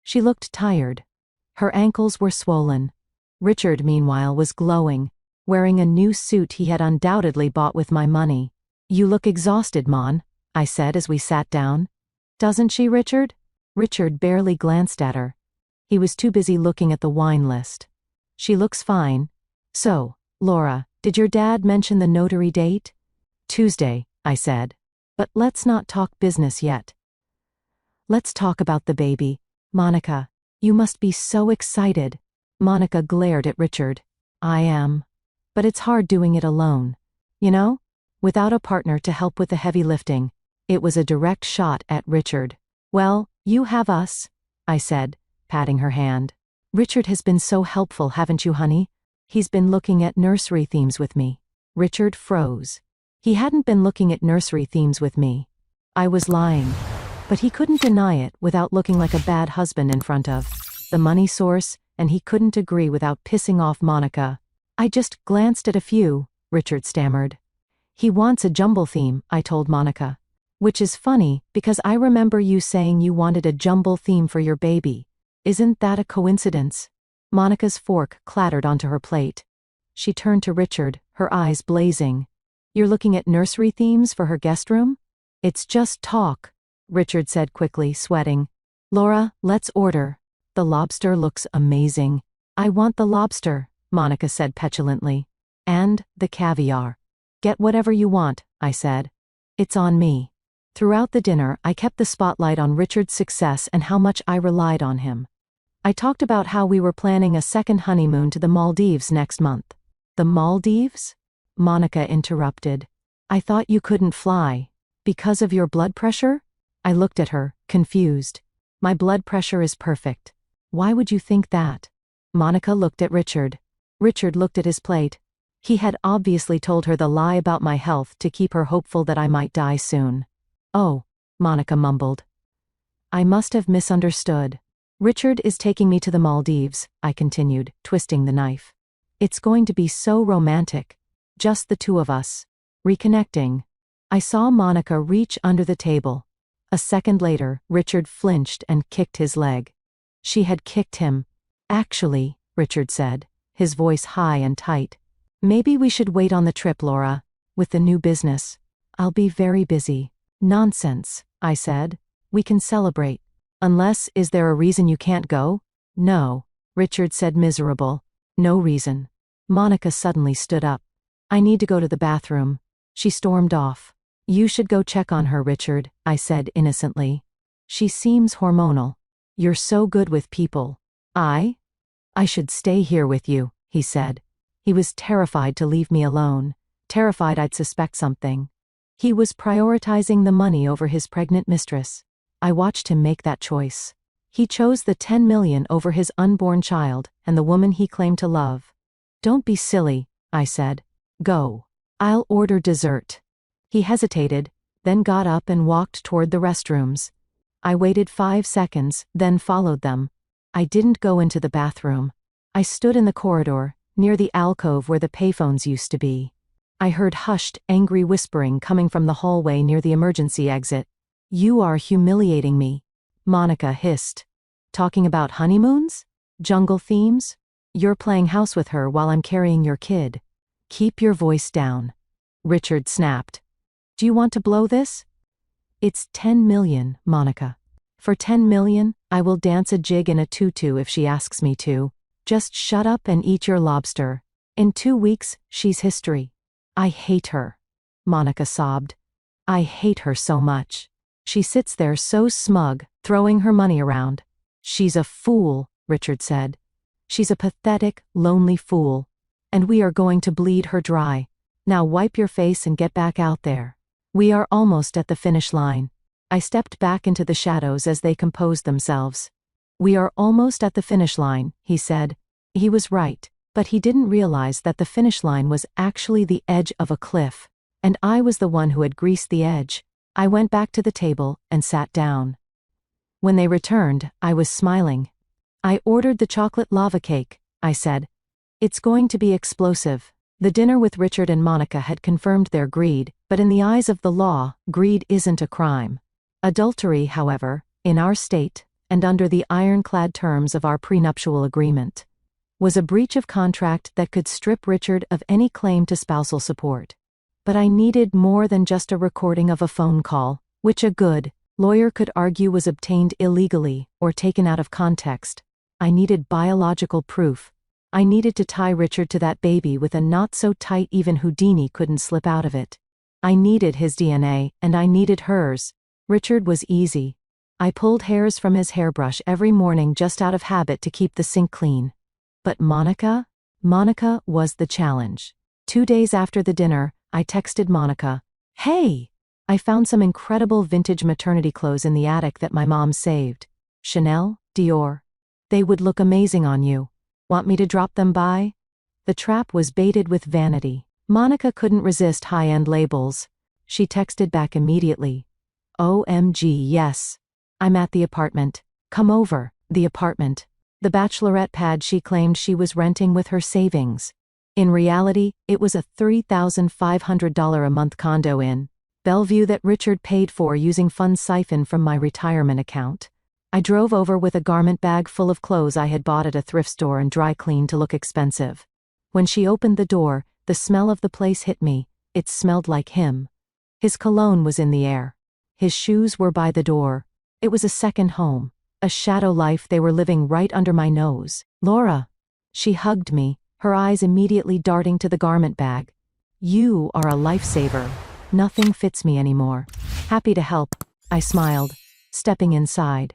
She looked tired. Her ankles were swollen. Richard, meanwhile, was glowing, wearing a new suit he had undoubtedly bought with my money. You look exhausted, Mon, I said as we sat down. Doesn't she, Richard? Richard barely glanced at her. He was too busy looking at the wine list. She looks fine. So, Laura, did your dad mention the notary date? Tuesday, I said. But let's not talk business yet. Let's talk about the baby. Monica, you must be so excited. Monica glared at Richard. I am. But it's hard doing it alone. You know? Without a partner to help with the heavy lifting. It was a direct shot at Richard. Well, you have us, I said, patting her hand. Richard has been so helpful, haven't you, honey? He's been looking at nursery themes with me. Richard froze. He hadn't been looking at nursery themes with me. I was lying. But he couldn't deny it without looking like a bad husband in front of the money source, and he couldn't agree without pissing off Monica. I just glanced at a few, Richard stammered. He wants a jumble theme, I told Monica. Which is funny, because I remember you saying you wanted a jumble theme for your baby. Isn't that a coincidence? Monica's fork clattered onto her plate. She turned to Richard, her eyes blazing. You're looking at nursery themes for her guest room? It's just talk, Richard said quickly, sweating. Laura, let's order. The lobster looks amazing. I want the lobster, Monica said petulantly. And the caviar. Get whatever you want, I said. It's on me. Throughout the dinner, I kept the spotlight on Richard's success and how much I relied on him. I talked about how we were planning a second honeymoon to the Maldives next month. The Maldives? Monica interrupted. I thought you couldn't fly. Because of your blood pressure? I looked at her, confused. My blood pressure is perfect. Why would you think that? Monica looked at Richard. Richard looked at his plate. He had obviously told her the lie about my health to keep her hopeful that I might die soon. Oh, Monica mumbled. I must have misunderstood. Richard is taking me to the Maldives, I continued, twisting the knife. It's going to be so romantic. Just the two of us. Reconnecting. I saw Monica reach under the table. A second later, Richard flinched and kicked his leg. She had kicked him. Actually, Richard said, his voice high and tight. Maybe we should wait on the trip, Laura. With the new business. I'll be very busy. Nonsense, I said. We can celebrate. Unless, is there a reason you can't go? No, Richard said, miserable. No reason. Monica suddenly stood up. I need to go to the bathroom. She stormed off. You should go check on her, Richard, I said innocently. She seems hormonal. You're so good with people. I should stay here with you, he said. He was terrified to leave me alone, terrified I'd suspect something. He was prioritizing the money over his pregnant mistress. I watched him make that choice. He chose the 10 million over his unborn child and the woman he claimed to love. Don't be silly, I said. Go. I'll order dessert. He hesitated, then got up and walked toward the restrooms. I waited 5 seconds, then followed them. I didn't go into the bathroom. I stood in the corridor, near the alcove where the payphones used to be. I heard hushed, angry whispering coming from the hallway near the emergency exit. You are humiliating me, Monica hissed. Talking about honeymoons? Jungle themes? You're playing house with her while I'm carrying your kid. Keep your voice down. Richard snapped. Do you want to blow this? It's 10 million, Monica. For 10 million, I will dance a jig in a tutu if she asks me to. Just shut up and eat your lobster. In 2 weeks, she's history. I hate her. Monica sobbed. I hate her so much. She sits there so smug, throwing her money around. She's a fool, Richard said. She's a pathetic, lonely fool. And we are going to bleed her dry. Now wipe your face and get back out there. We are almost at the finish line. I stepped back into the shadows as they composed themselves. We are almost at the finish line, he said. He was right, but he didn't realize that the finish line was actually the edge of a cliff. And I was the one who had greased the edge. I went back to the table and sat down. When they returned, I was smiling. I ordered the chocolate lava cake, I said. It's going to be explosive. The dinner with Richard and Monica had confirmed their greed, but in the eyes of the law, greed isn't a crime. Adultery, however, in our state, and under the ironclad terms of our prenuptial agreement, was a breach of contract that could strip Richard of any claim to spousal support. But I needed more than just a recording of a phone call, which a good lawyer could argue was obtained illegally or taken out of context. I needed biological proof. I needed to tie Richard to that baby with a knot so tight even Houdini couldn't slip out of it. I needed his DNA, and I needed hers. Richard was easy. I pulled hairs from his hairbrush every morning just out of habit to keep the sink clean. But Monica? Monica was the challenge. 2 days after the dinner, I texted Monica. Hey! I found some incredible vintage maternity clothes in the attic that my mom saved. Chanel, Dior. They would look amazing on you. Want me to drop them by? The trap was baited with vanity. Monica couldn't resist high-end labels. She texted back immediately. OMG, yes. I'm at the apartment. Come over. The apartment. The bachelorette pad she claimed she was renting with her savings. In reality, it was a $3,500 a month condo in Bellevue that Richard paid for using funds siphoned from my retirement account. I drove over with a garment bag full of clothes I had bought at a thrift store and dry cleaned to look expensive. When she opened the door, the smell of the place hit me. It smelled like him. His cologne was in the air. His shoes were by the door. It was a second home, a shadow life they were living right under my nose. Laura. She hugged me, her eyes immediately darting to the garment bag. You are a lifesaver. Nothing fits me anymore. Happy to help, I smiled, stepping inside.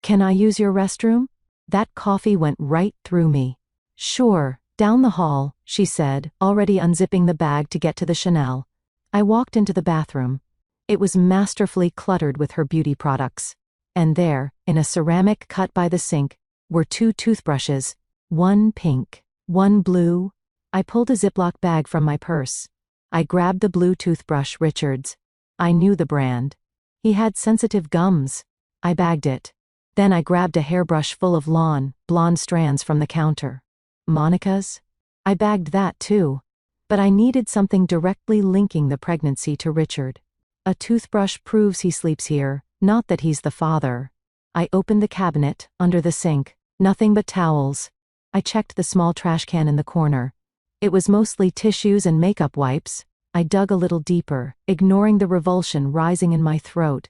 Can I use your restroom? That coffee went right through me. Sure, down the hall, she said, already unzipping the bag to get to the Chanel. I walked into the bathroom. It was masterfully cluttered with her beauty products. And there, in a ceramic cut by the sink, were 2 toothbrushes, one pink, one blue. I pulled a Ziploc bag from my purse. I grabbed the blue toothbrush, Richard's. I knew the brand. He had sensitive gums. I bagged it. Then I grabbed a hairbrush full of blonde strands from the counter. Monica's? I bagged that too. But I needed something directly linking the pregnancy to Richard. A toothbrush proves he sleeps here, not that he's the father. I opened the cabinet, under the sink. Nothing but towels. I checked the small trash can in the corner. It was mostly tissues and makeup wipes. I dug a little deeper, ignoring the revulsion rising in my throat.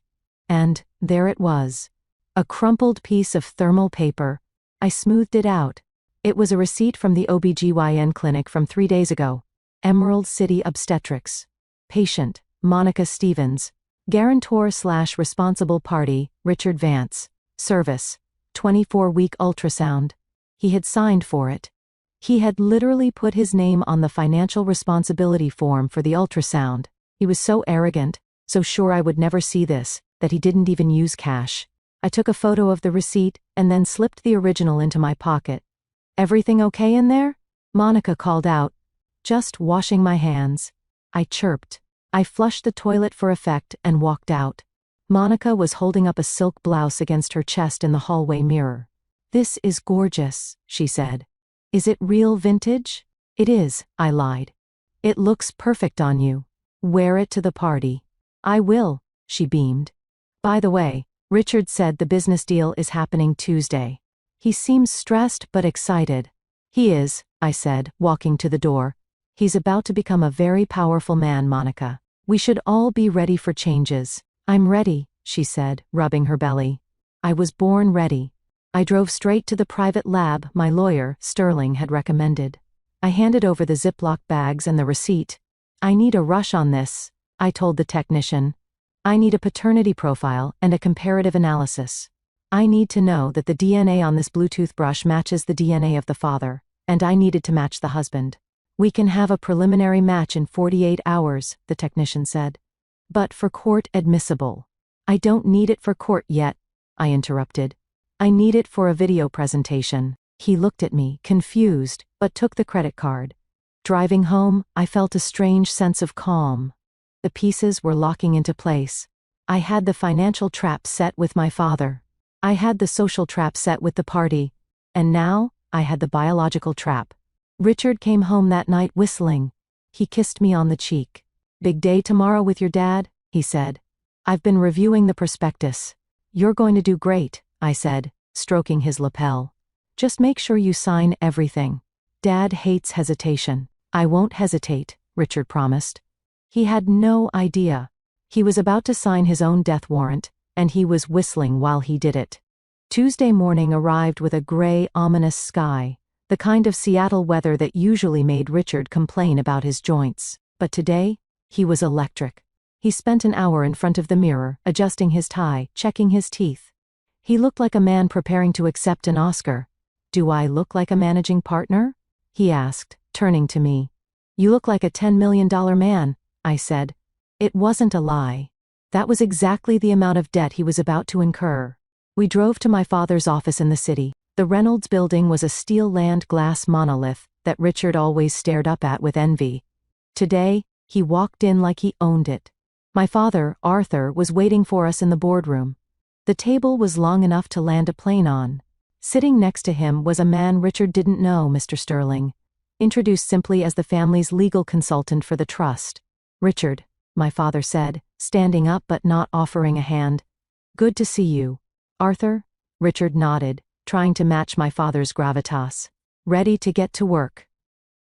And there it was. A crumpled piece of thermal paper. I smoothed it out. It was a receipt from the OBGYN clinic from 3 days ago. Emerald City Obstetrics. Patient, Monica Stevens. Guarantor/responsible party, Richard Vance. Service, 24-week ultrasound. He had signed for it. He had literally put his name on the financial responsibility form for the ultrasound. He was so arrogant, so sure I would never see this, that he didn't even use cash. I took a photo of the receipt and then slipped the original into my pocket. Everything okay in there? Monica called out. Just washing my hands. I chirped. I flushed the toilet for effect and walked out. Monica was holding up a silk blouse against her chest in the hallway mirror. This is gorgeous, she said. Is it real vintage? It is, I lied. It looks perfect on you. Wear it to the party. I will, she beamed. By the way, Richard said the business deal is happening Tuesday. He seems stressed but excited. He is, I said, walking to the door. He's about to become a very powerful man, Monica. We should all be ready for changes. I'm ready, she said, rubbing her belly. I was born ready. I drove straight to the private lab my lawyer, Sterling, had recommended. I handed over the Ziploc bags and the receipt. I need a rush on this, I told the technician. I need a paternity profile and a comparative analysis. I need to know that the DNA on this Bluetooth brush matches the DNA of the father, and I needed to match the husband. We can have a preliminary match in 48 hours, the technician said. But for court admissible. I don't need it for court yet, I interrupted. I need it for a video presentation. He looked at me, confused, but took the credit card. Driving home, I felt a strange sense of calm. The pieces were locking into place. I had the financial trap set with my father. I had the social trap set with the party. And now, I had the biological trap. Richard came home that night whistling. He kissed me on the cheek. Big day tomorrow with your dad, he said. I've been reviewing the prospectus. You're going to do great, I said, stroking his lapel. Just make sure you sign everything. Dad hates hesitation. I won't hesitate, Richard promised. He had no idea. He was about to sign his own death warrant, and he was whistling while he did it. Tuesday morning arrived with a gray, ominous sky, the kind of Seattle weather that usually made Richard complain about his joints. But today, he was electric. He spent an hour in front of the mirror, adjusting his tie, checking his teeth. He looked like a man preparing to accept an Oscar. Do I look like a managing partner? He asked, turning to me. You look like a $10 million man, I said. It wasn't a lie. That was exactly the amount of debt he was about to incur. We drove to my father's office in the city. The Reynolds building was a steel land glass monolith that Richard always stared up at with envy. Today, he walked in like he owned it. My father, Arthur, was waiting for us in the boardroom. The table was long enough to land a plane on. Sitting next to him was a man Richard didn't know, Mr. Sterling, introduced simply as the family's legal consultant for the trust. Richard, my father said, standing up but not offering a hand. Good to see you. Arthur? Richard nodded, trying to match my father's gravitas. Ready to get to work.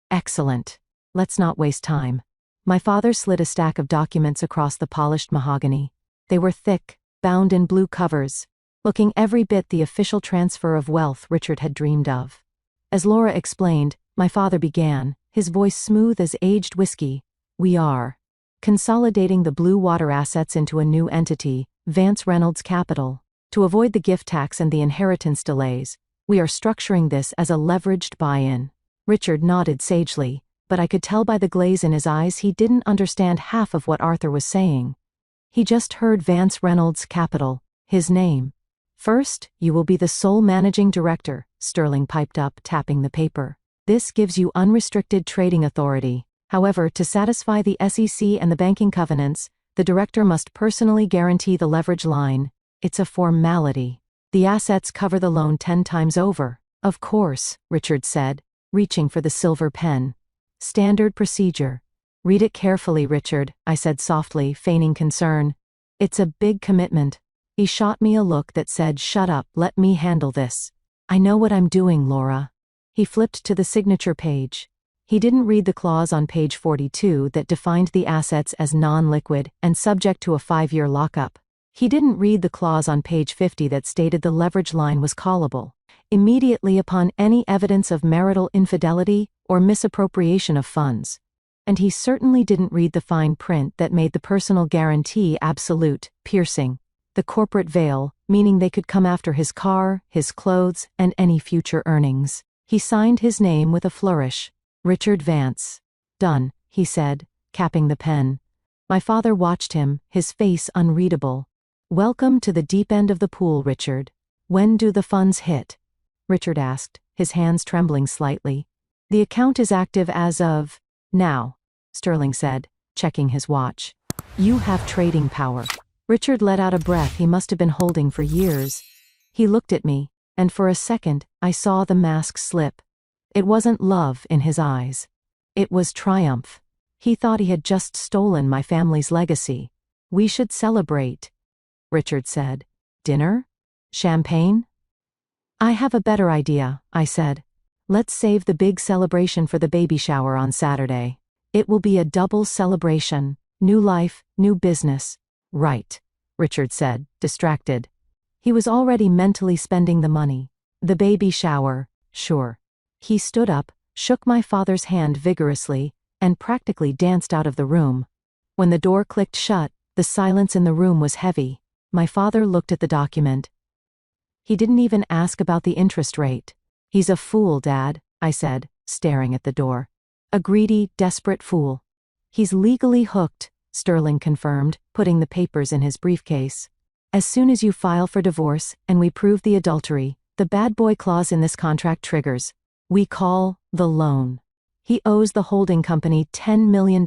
Excellent. Let's not waste time. My father slid a stack of documents across the polished mahogany. They were thick, bound in blue covers, looking every bit the official transfer of wealth Richard had dreamed of. As Laura explained, my father began, his voice smooth as aged whiskey. We are consolidating the Blue Water assets into a new entity, Vance Reynolds Capital. To avoid the gift tax and the inheritance delays, we are structuring this as a leveraged buy-in. Richard nodded sagely, but I could tell by the glaze in his eyes he didn't understand half of what Arthur was saying. He just heard Vance Reynolds Capital, his name. First, you will be the sole managing director, Sterling piped up, tapping the paper. This gives you unrestricted trading authority. However, to satisfy the SEC and the banking covenants, the director must personally guarantee the leverage line. It's a formality. The assets cover the loan 10 times over. Of course, Richard said, reaching for the silver pen. Standard procedure. Read it carefully, Richard, I said softly, feigning concern. It's a big commitment. He shot me a look that said, shut up, let me handle this. I know what I'm doing, Laura. He flipped to the signature page. He didn't read the clause on page 42 that defined the assets as non-liquid and subject to a 5-year lockup. He didn't read the clause on page 50 that stated the leverage line was callable immediately upon any evidence of marital infidelity or misappropriation of funds. And he certainly didn't read the fine print that made the personal guarantee absolute, piercing. The corporate veil, meaning they could come after his car, his clothes, and any future earnings. He signed his name with a flourish. Richard Vance. Done, he said, capping the pen. My father watched him, his face unreadable. Welcome to the deep end of the pool, Richard. When do the funds hit? Richard asked, his hands trembling slightly. The account is active as of now, Sterling said, checking his watch. You have trading power. Richard let out a breath he must have been holding for years. He looked at me, and for a second, I saw the mask slip. It wasn't love in his eyes. It was triumph. He thought he had just stolen my family's legacy. We should celebrate, Richard said. Dinner? Champagne? I have a better idea, I said. Let's save the big celebration for the baby shower on Saturday. It will be a double celebration. New life, new business. Right, Richard said, distracted. He was already mentally spending the money. The baby shower, sure. He stood up, shook my father's hand vigorously, and practically danced out of the room. When the door clicked shut, the silence in the room was heavy. My father looked at the document. He didn't even ask about the interest rate. He's a fool, Dad, I said, staring at the door. A greedy, desperate fool. He's legally hooked, Sterling confirmed, putting the papers in his briefcase. As soon as you file for divorce and we prove the adultery, the bad boy clause in this contract triggers. We call the loan. He owes the holding company $10 million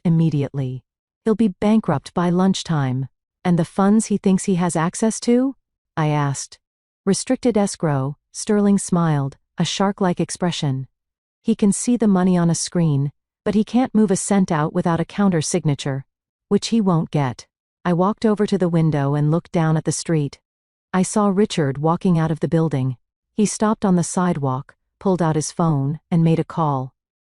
immediately. He'll be bankrupt by lunchtime. And the funds he thinks he has access to? I asked. Restricted escrow, Sterling smiled, a shark-like expression. He can see the money on a screen, but he can't move a cent out without a counter signature, which he won't get. I walked over to the window and looked down at the street. I saw Richard walking out of the building. He stopped on the sidewalk, pulled out his phone, and made a call.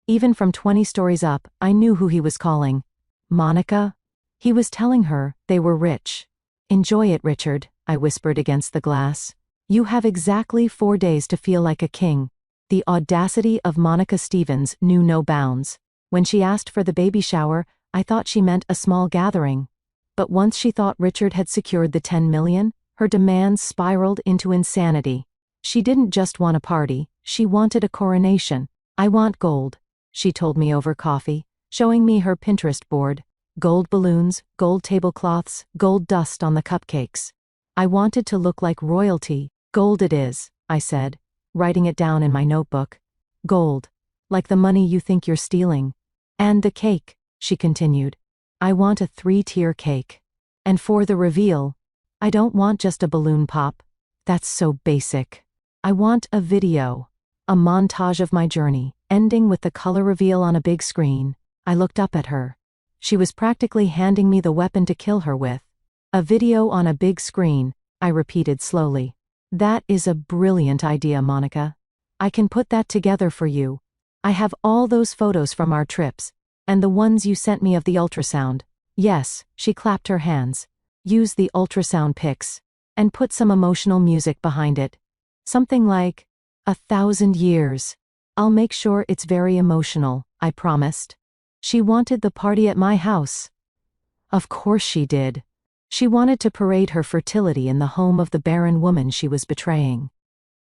Even from 20 stories up, I knew who he was calling. Monica? He was telling her they were rich. Enjoy it, Richard, I whispered against the glass. You have exactly 4 days to feel like a king. The audacity of Monica Stevens knew no bounds. When she asked for the baby shower, I thought she meant a small gathering. But once she thought Richard had secured the $10 million, her demands spiraled into insanity. She didn't just want a party, she wanted a coronation. I want gold, she told me over coffee, showing me her Pinterest board. Gold balloons, gold tablecloths, gold dust on the cupcakes. I wanted to look like royalty. Gold it is, I said, writing it down in my notebook. Gold. Like the money you think you're stealing. And the cake, she continued. I want a 3-tier cake. And for the reveal, I don't want just a balloon pop. That's so basic. I want a video. A montage of my journey, ending with the color reveal on a big screen. I looked up at her. She was practically handing me the weapon to kill her with. A video on a big screen, I repeated slowly. That is a brilliant idea, Monica. I can put that together for you. I have all those photos from our trips, and the ones you sent me of the ultrasound. Yes, she clapped her hands. Use the ultrasound pics, and put some emotional music behind it. Something like 1,000 years. I'll make sure it's very emotional, I promised. She wanted the party at my house. Of course she did. She wanted to parade her fertility in the home of the barren woman she was betraying.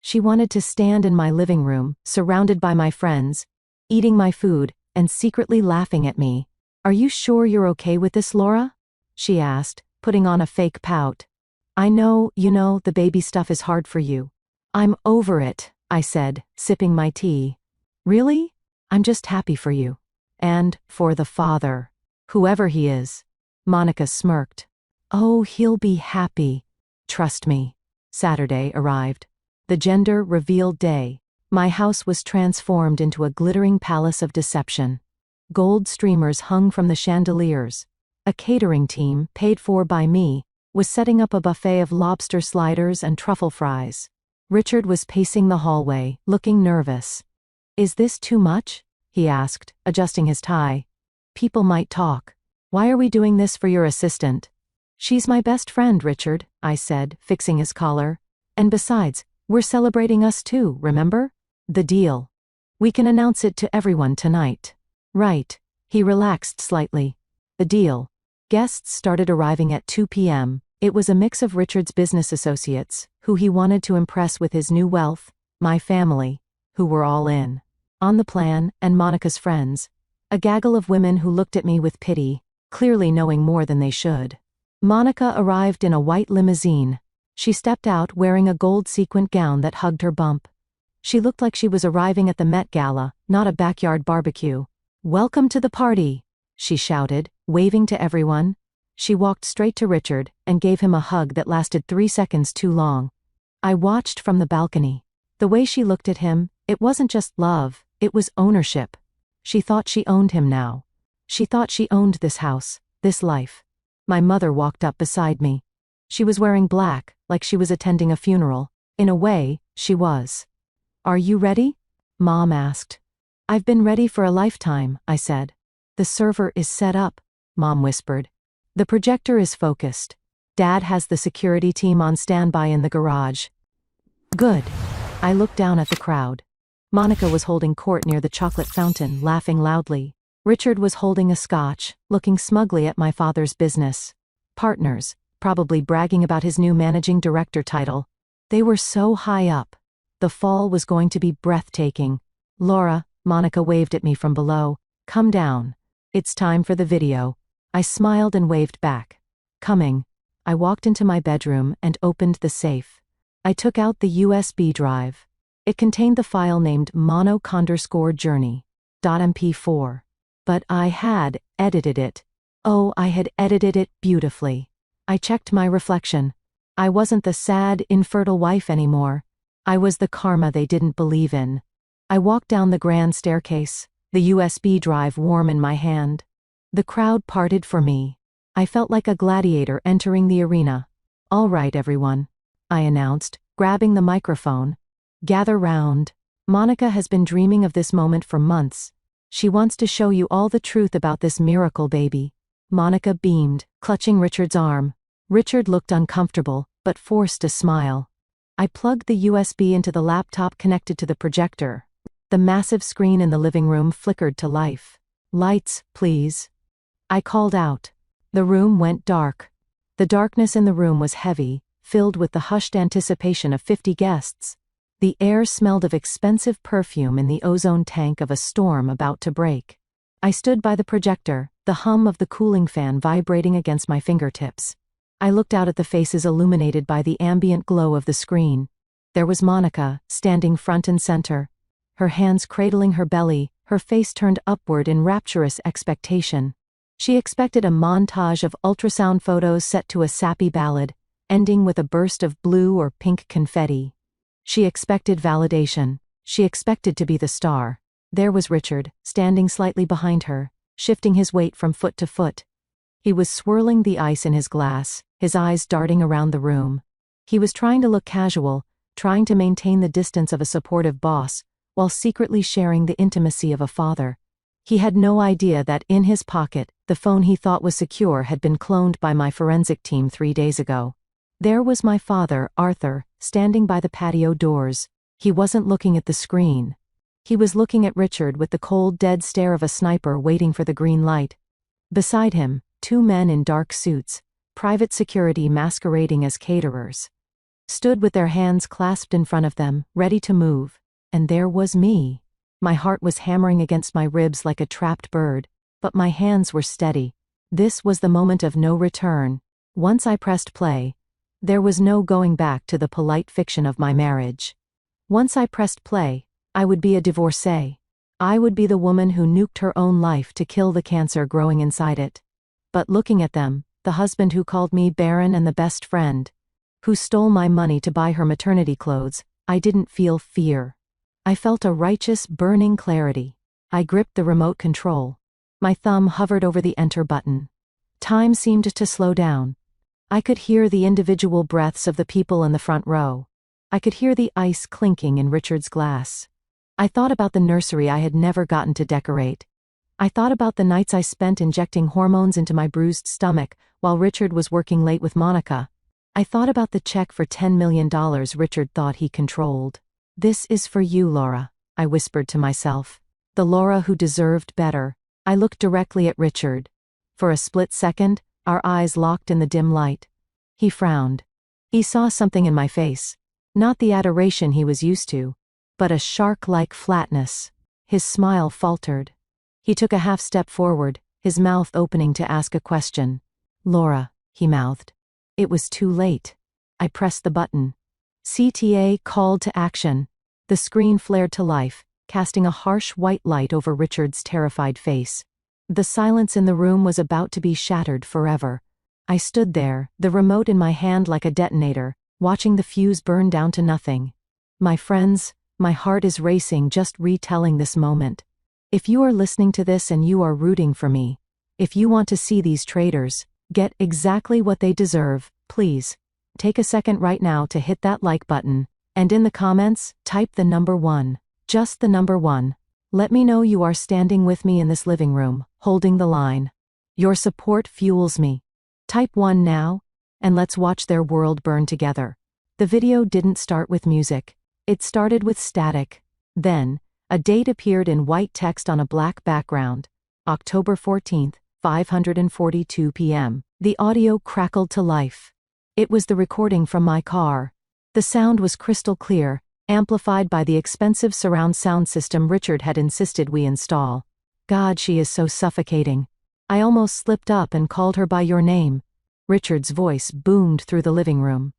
She wanted to stand in my living room, surrounded by my friends, eating my food, and secretly laughing at me. Are you sure you're okay with this, Laura? She asked, putting on a fake pout. I know, the baby stuff is hard for you. I'm over it, I said, sipping my tea. Really? I'm just happy for you. And for the father. Whoever he is. Monica smirked. Oh, he'll be happy. Trust me. Saturday arrived. The gender revealed day. My house was transformed into a glittering palace of deception. Gold streamers hung from the chandeliers. A catering team, paid for by me, was setting up a buffet of lobster sliders and truffle fries. Richard was pacing the hallway, looking nervous. Is this too much? He asked, adjusting his tie. People might talk. Why are we doing this for your assistant? She's my best friend, Richard, I said, fixing his collar. And besides, we're celebrating us too, remember? The deal. We can announce it to everyone tonight. Right. He relaxed slightly. The deal. Guests started arriving at 2 p.m. It was a mix of Richard's business associates, who he wanted to impress with his new wealth, my family, who were all in on the plan, and Monica's friends. A gaggle of women who looked at me with pity, clearly knowing more than they should. Monica arrived in a white limousine. She stepped out wearing a gold sequined gown that hugged her bump. She looked like she was arriving at the Met Gala, not a backyard barbecue. Welcome to the party, she shouted, waving to everyone. She walked straight to Richard and gave him a hug that lasted 3 seconds too long. I watched from the balcony. The way she looked at him, it wasn't just love, it was ownership. She thought she owned him now. She thought she owned this house, this life. My mother walked up beside me. She was wearing black, like she was attending a funeral. In a way, she was. Are you ready? Mom asked. I've been ready for a lifetime, I said. The server is set up, Mom whispered. The projector is focused. Dad has the security team on standby in the garage. Good. I looked down at the crowd. Monica was holding court near the chocolate fountain, laughing loudly. Richard was holding a scotch, looking smugly at my father's business partners, probably bragging about his new managing director title. They were so high up. The fall was going to be breathtaking. "Laura," Monica waved at me from below. "Come down. It's time for the video." I smiled and waved back. "Coming." I walked into my bedroom and opened the safe. I took out the USB drive. It contained the file named mono_journey.mp4. But I had edited it. Oh, I had edited it beautifully. I checked my reflection. I wasn't the sad, infertile wife anymore. I was the karma they didn't believe in. I walked down the grand staircase, the USB drive warm in my hand. The crowd parted for me. I felt like a gladiator entering the arena. "All right, everyone," I announced, grabbing the microphone. "Gather round. Monica has been dreaming of this moment for months. She wants to show you all the truth about this miracle baby." Monica beamed, clutching Richard's arm. Richard looked uncomfortable, but forced a smile. I plugged the USB into the laptop connected to the projector. The massive screen in the living room flickered to life. "Lights, please." I called out. The room went dark. The darkness in the room was heavy, filled with the hushed anticipation of 50 guests. The air smelled of expensive perfume in the ozone tank of a storm about to break. I stood by the projector, the hum of the cooling fan vibrating against my fingertips. I looked out at the faces illuminated by the ambient glow of the screen. There was Monica, standing front and center, her hands cradling her belly, her face turned upward in rapturous expectation. She expected a montage of ultrasound photos set to a sappy ballad, ending with a burst of blue or pink confetti. She expected validation. She expected to be the star. There was Richard, standing slightly behind her, shifting his weight from foot to foot. He was swirling the ice in his glass, his eyes darting around the room. He was trying to look casual, trying to maintain the distance of a supportive boss, while secretly sharing the intimacy of a father. He had no idea that in his pocket, the phone he thought was secure had been cloned by my forensic team 3 days ago. There was my father, Arthur, standing by the patio doors. He wasn't looking at the screen. He was looking at Richard with the cold, dead stare of a sniper waiting for the green light. Beside him, 2 men in dark suits, private security masquerading as caterers, stood with their hands clasped in front of them, ready to move. And there was me. My heart was hammering against my ribs like a trapped bird, but my hands were steady. This was the moment of no return. Once I pressed play, there was no going back to the polite fiction of my marriage. Once I pressed play, I would be a divorcee. I would be the woman who nuked her own life to kill the cancer growing inside it. But looking at them, the husband who called me barren and the best friend, who stole my money to buy her maternity clothes, I didn't feel fear. I felt a righteous, burning clarity. I gripped the remote control. My thumb hovered over the enter button. Time seemed to slow down. I could hear the individual breaths of the people in the front row. I could hear the ice clinking in Richard's glass. I thought about the nursery I had never gotten to decorate. I thought about the nights I spent injecting hormones into my bruised stomach while Richard was working late with Monica. I thought about the check for $10 million Richard thought he controlled. "This is for you, Laura," I whispered to myself. The Laura who deserved better. I looked directly at Richard. For a split second, our eyes locked in the dim light. He frowned. He saw something in my face. Not the adoration he was used to, but a shark-like flatness. His smile faltered. He took a half step forward, his mouth opening to ask a question. "Laura," he mouthed. It was too late. I pressed the button. CTA called to action. The screen flared to life, casting a harsh white light over Richard's terrified face. The silence in the room was about to be shattered forever. I stood there, the remote in my hand like a detonator, watching the fuse burn down to nothing. My friends, my heart is racing just retelling this moment. If you are listening to this and you are rooting for me, if you want to see these traitors get exactly what they deserve, please take a second right now to hit that like button, and in the comments, type the number 1. Just the number 1. Let me know you are standing with me in this living room, holding the line. Your support fuels me. Type 1 now, and let's watch their world burn together. The video didn't start with music. It started with static. Then, a date appeared in white text on a black background. October 14th, 5:42 p.m. The audio crackled to life. It was the recording from my car. The sound was crystal clear, amplified by the expensive surround sound system Richard had insisted we install. God, she is so suffocating. I almost slipped up and called her by your name. Richard's voice boomed through the living room.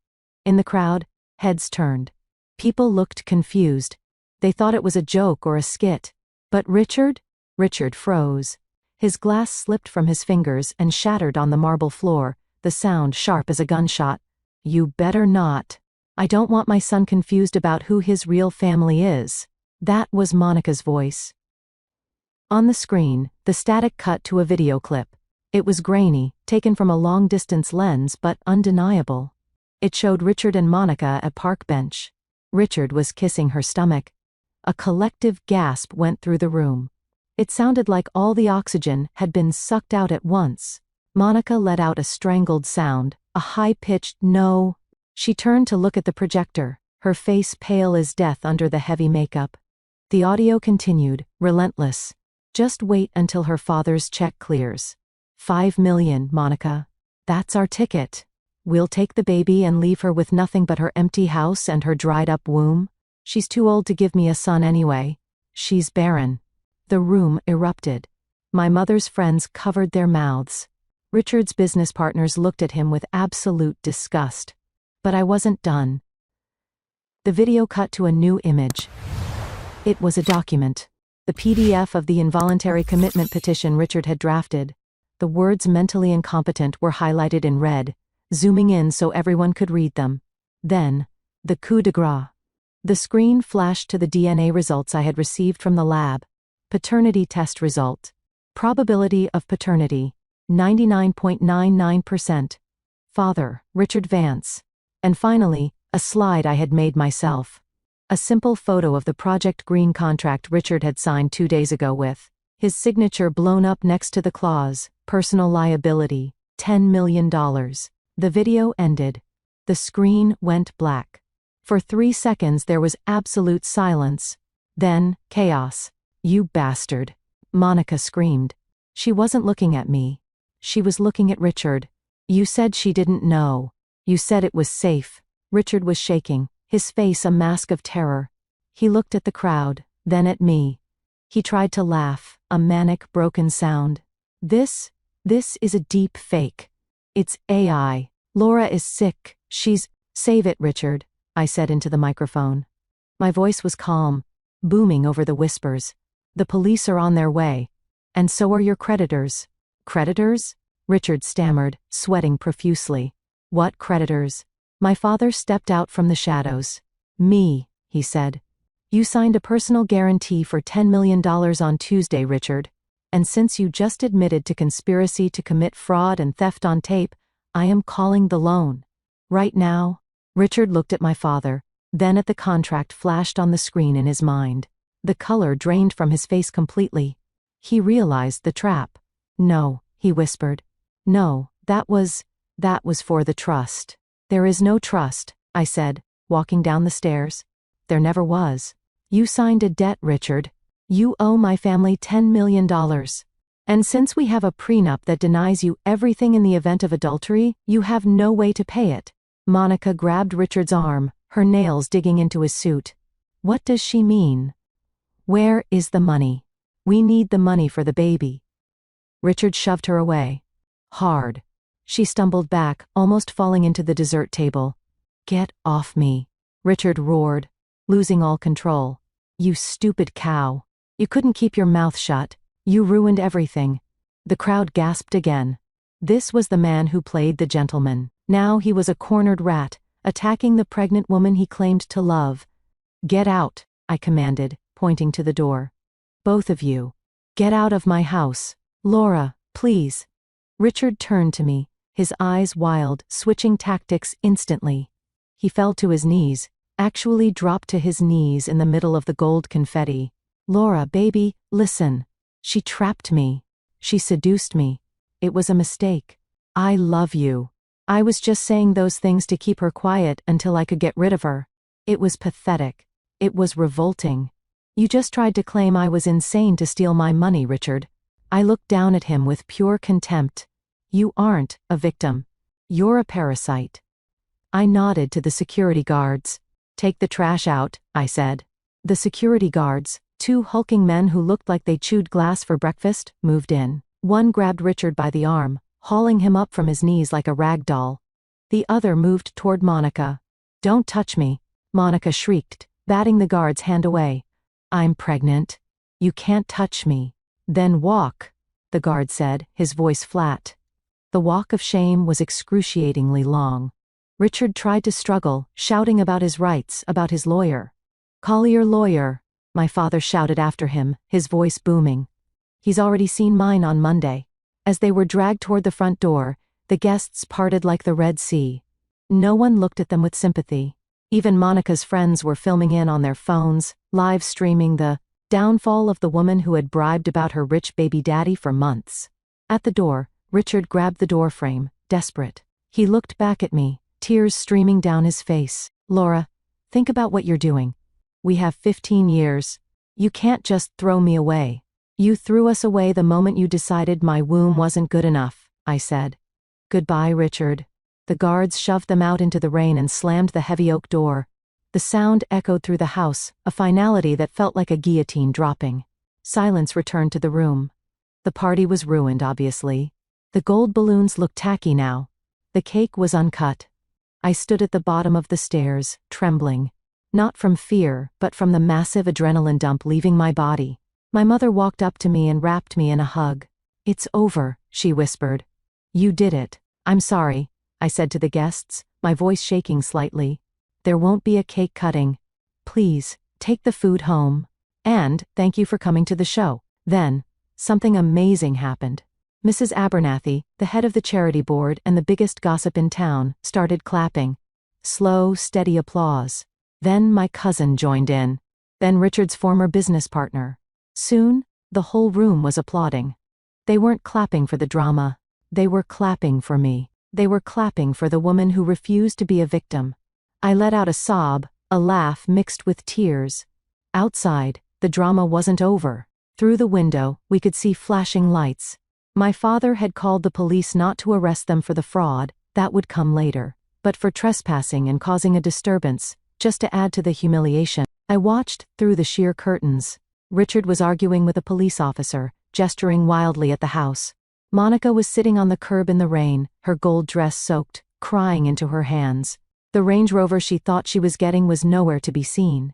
In the crowd, heads turned. People looked confused. They thought it was a joke or a skit. But Richard? Richard froze. His glass slipped from his fingers and shattered on the marble floor, the sound sharp as a gunshot. You better not. I don't want my son confused about who his real family is. That was Monica's voice. On the screen, the static cut to a video clip. It was grainy, taken from a long-distance lens but undeniable. It showed Richard and Monica at park bench. Richard was kissing her stomach. A collective gasp went through the room. It sounded like all the oxygen had been sucked out at once. Monica let out a strangled sound, a high-pitched no. She turned to look at the projector, her face pale as death under the heavy makeup. The audio continued, relentless. Just wait until her father's check clears. $5 million, Monica. That's our ticket. We'll take the baby and leave her with nothing but her empty house and her dried-up womb. She's too old to give me a son anyway. She's barren. The room erupted. My mother's friends covered their mouths. Richard's business partners looked at him with absolute disgust. But I wasn't done. The video cut to a new image. It was a document. The PDF of the involuntary commitment petition Richard had drafted. The words mentally incompetent were highlighted in red, zooming in so everyone could read them. Then, the coup de grace. The screen flashed to the DNA results I had received from the lab. Paternity test result. Probability of paternity, 99.99%. Father, Richard Vance. And finally, a slide I had made myself. A simple photo of the Project Green contract Richard had signed 2 days ago with his signature blown up next to the clause, personal liability, $10 million. The video ended. The screen went black. For 3 seconds there was absolute silence. Then, chaos. You bastard. Monica screamed. She wasn't looking at me. She was looking at Richard. You said she didn't know. You said it was safe. Richard was shaking, his face a mask of terror. He looked at the crowd, then at me. He tried to laugh, a manic, broken sound. This is a deep fake. It's AI. Laura is sick. Save it, Richard, I said into the microphone. My voice was calm, booming over the whispers. The police are on their way. And so are your creditors. Creditors? Richard stammered, sweating profusely. What creditors? My father stepped out from the shadows. Me, he said. You signed a personal guarantee for $10 million on Tuesday, Richard. And since you just admitted to conspiracy to commit fraud and theft on tape, I am calling the loan. Right now? Richard looked at my father, then at the contract flashed on the screen in his mind. The color drained from his face completely. He realized the trap. No, he whispered. No, that was for the trust. There is no trust, I said, walking down the stairs. There never was. You signed a debt, Richard. You owe my family $10 million. And since we have a prenup that denies you everything in the event of adultery, you have no way to pay it. Monica grabbed Richard's arm, her nails digging into his suit. What does she mean? Where is the money? We need the money for the baby. Richard shoved her away. Hard. She stumbled back, almost falling into the dessert table. Get off me. Richard roared, losing all control. You stupid cow. You couldn't keep your mouth shut. You ruined everything. The crowd gasped again. This was the man who played the gentleman. Now he was a cornered rat, attacking the pregnant woman he claimed to love. Get out, I commanded, pointing to the door. Both of you. Get out of my house. Laura, please. Richard turned to me, his eyes wild, switching tactics instantly. He fell to his knees, actually dropped to his knees in the middle of the gold confetti. Laura, baby, listen. She trapped me. She seduced me. It was a mistake. I love you. I was just saying those things to keep her quiet until I could get rid of her. It was pathetic. It was revolting. You just tried to claim I was insane to steal my money, Richard. I looked down at him with pure contempt. You aren't a victim. You're a parasite. I nodded to the security guards. Take the trash out, I said. The security guards, two hulking men who looked like they chewed glass for breakfast, moved in. One grabbed Richard by the arm, hauling him up from his knees like a rag doll. The other moved toward Monica. Don't touch me, Monica shrieked, batting the guard's hand away. I'm pregnant. You can't touch me. Then walk, the guard said, his voice flat. The walk of shame was excruciatingly long. Richard tried to struggle, shouting about his rights, about his lawyer. Call your lawyer, my father shouted after him, his voice booming. He's already seen mine on Monday. As they were dragged toward the front door, the guests parted like the Red Sea. No one looked at them with sympathy. Even Monica's friends were filming in on their phones, live streaming the downfall of the woman who had bribed about her rich baby daddy for months. At the door, Richard grabbed the doorframe, desperate. He looked back at me, tears streaming down his face. Laura, think about what you're doing. We have 15 years. You can't just throw me away. You threw us away the moment you decided my womb wasn't good enough, I said. Goodbye, Richard. The guards shoved them out into the rain and slammed the heavy oak door. The sound echoed through the house, a finality that felt like a guillotine dropping. Silence returned to the room. The party was ruined, obviously. The gold balloons looked tacky now. The cake was uncut. I stood at the bottom of the stairs, trembling. Not from fear, but from the massive adrenaline dump leaving my body. My mother walked up to me and wrapped me in a hug. It's over, she whispered. You did it. I'm sorry, I said to the guests, my voice shaking slightly. There won't be a cake cutting. Please, take the food home. And, thank you for coming to the show. Then, something amazing happened. Mrs. Abernathy, the head of the charity board and the biggest gossip in town, started clapping. Slow, steady applause. Then my cousin joined in. Then Richard's former business partner. Soon, the whole room was applauding. They weren't clapping for the drama. They were clapping for me. They were clapping for the woman who refused to be a victim. I let out a sob, a laugh mixed with tears. Outside, the drama wasn't over. Through the window, we could see flashing lights. My father had called the police not to arrest them for the fraud, that would come later, but for trespassing and causing a disturbance, just to add to the humiliation. I watched through the sheer curtains. Richard was arguing with a police officer, gesturing wildly at the house. Monica was sitting on the curb in the rain, her gold dress soaked, crying into her hands. The Range Rover she thought she was getting was nowhere to be seen.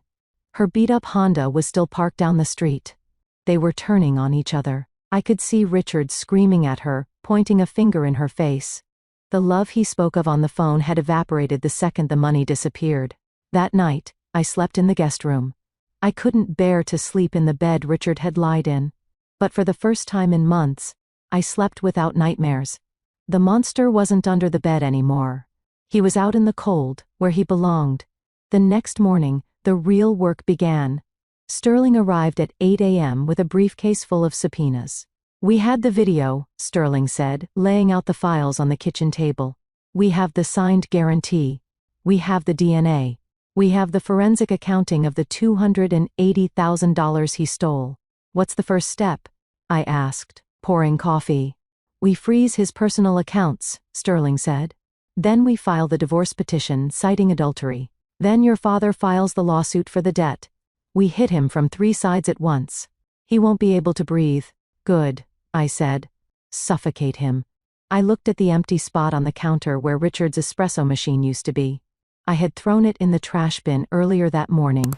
Her beat-up Honda was still parked down the street. They were turning on each other. I could see Richard screaming at her, pointing a finger in her face. The love he spoke of on the phone had evaporated the second the money disappeared. That night, I slept in the guest room. I couldn't bear to sleep in the bed Richard had lied in. But for the first time in months, I slept without nightmares. The monster wasn't under the bed anymore. He was out in the cold, where he belonged. The next morning, the real work began. Sterling arrived at 8 a.m. with a briefcase full of subpoenas. We had the video, Sterling said, laying out the files on the kitchen table. We have the signed guarantee. We have the DNA. We have the forensic accounting of the $280,000 he stole. What's the first step? I asked, pouring coffee. We freeze his personal accounts, Sterling said. Then we file the divorce petition citing adultery. Then your father files the lawsuit for the debt. We hit him from 3 sides at once. He won't be able to breathe. Good, I said. Suffocate him. I looked at the empty spot on the counter where Richard's espresso machine used to be. I had thrown it in the trash bin earlier that morning.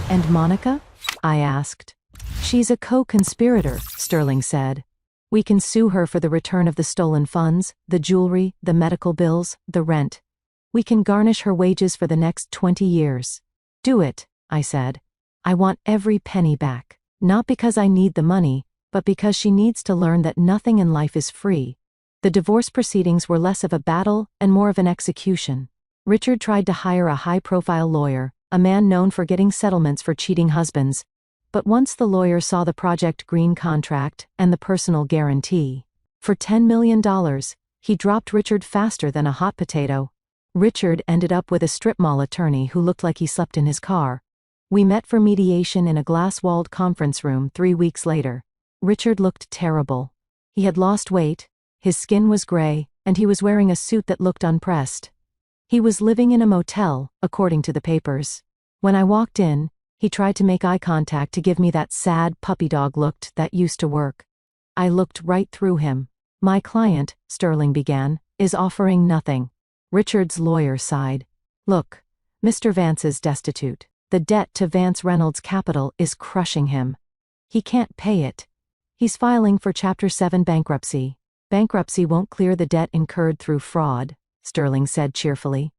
And Monica? I asked. She's a co-conspirator, Sterling said. We can sue her for the return of the stolen funds, the jewelry, the medical bills, the rent. We can garnish her wages for the next 20 years. Do it, I said. I want every penny back. Not because I need the money, but because she needs to learn that nothing in life is free. The divorce proceedings were less of a battle and more of an execution. Richard tried to hire a high-profile lawyer, a man known for getting settlements for cheating husbands. But once the lawyer saw the Project Green contract and the personal guarantee, for $10 million, he dropped Richard faster than a hot potato. Richard ended up with a strip mall attorney who looked like he slept in his car. We met for mediation in a glass-walled conference room 3 weeks later. Richard looked terrible. He had lost weight, his skin was gray, and he was wearing a suit that looked unpressed. He was living in a motel, according to the papers. When I walked in, he tried to make eye contact to give me that sad puppy dog look that used to work. I looked right through him. My client, Sterling began, is offering nothing. Richard's lawyer sighed. Look, Mr. Vance is destitute. The debt to Vance Reynolds Capital is crushing him. He can't pay it. He's filing for Chapter 7 bankruptcy. Bankruptcy won't clear the debt incurred through fraud, Sterling said cheerfully.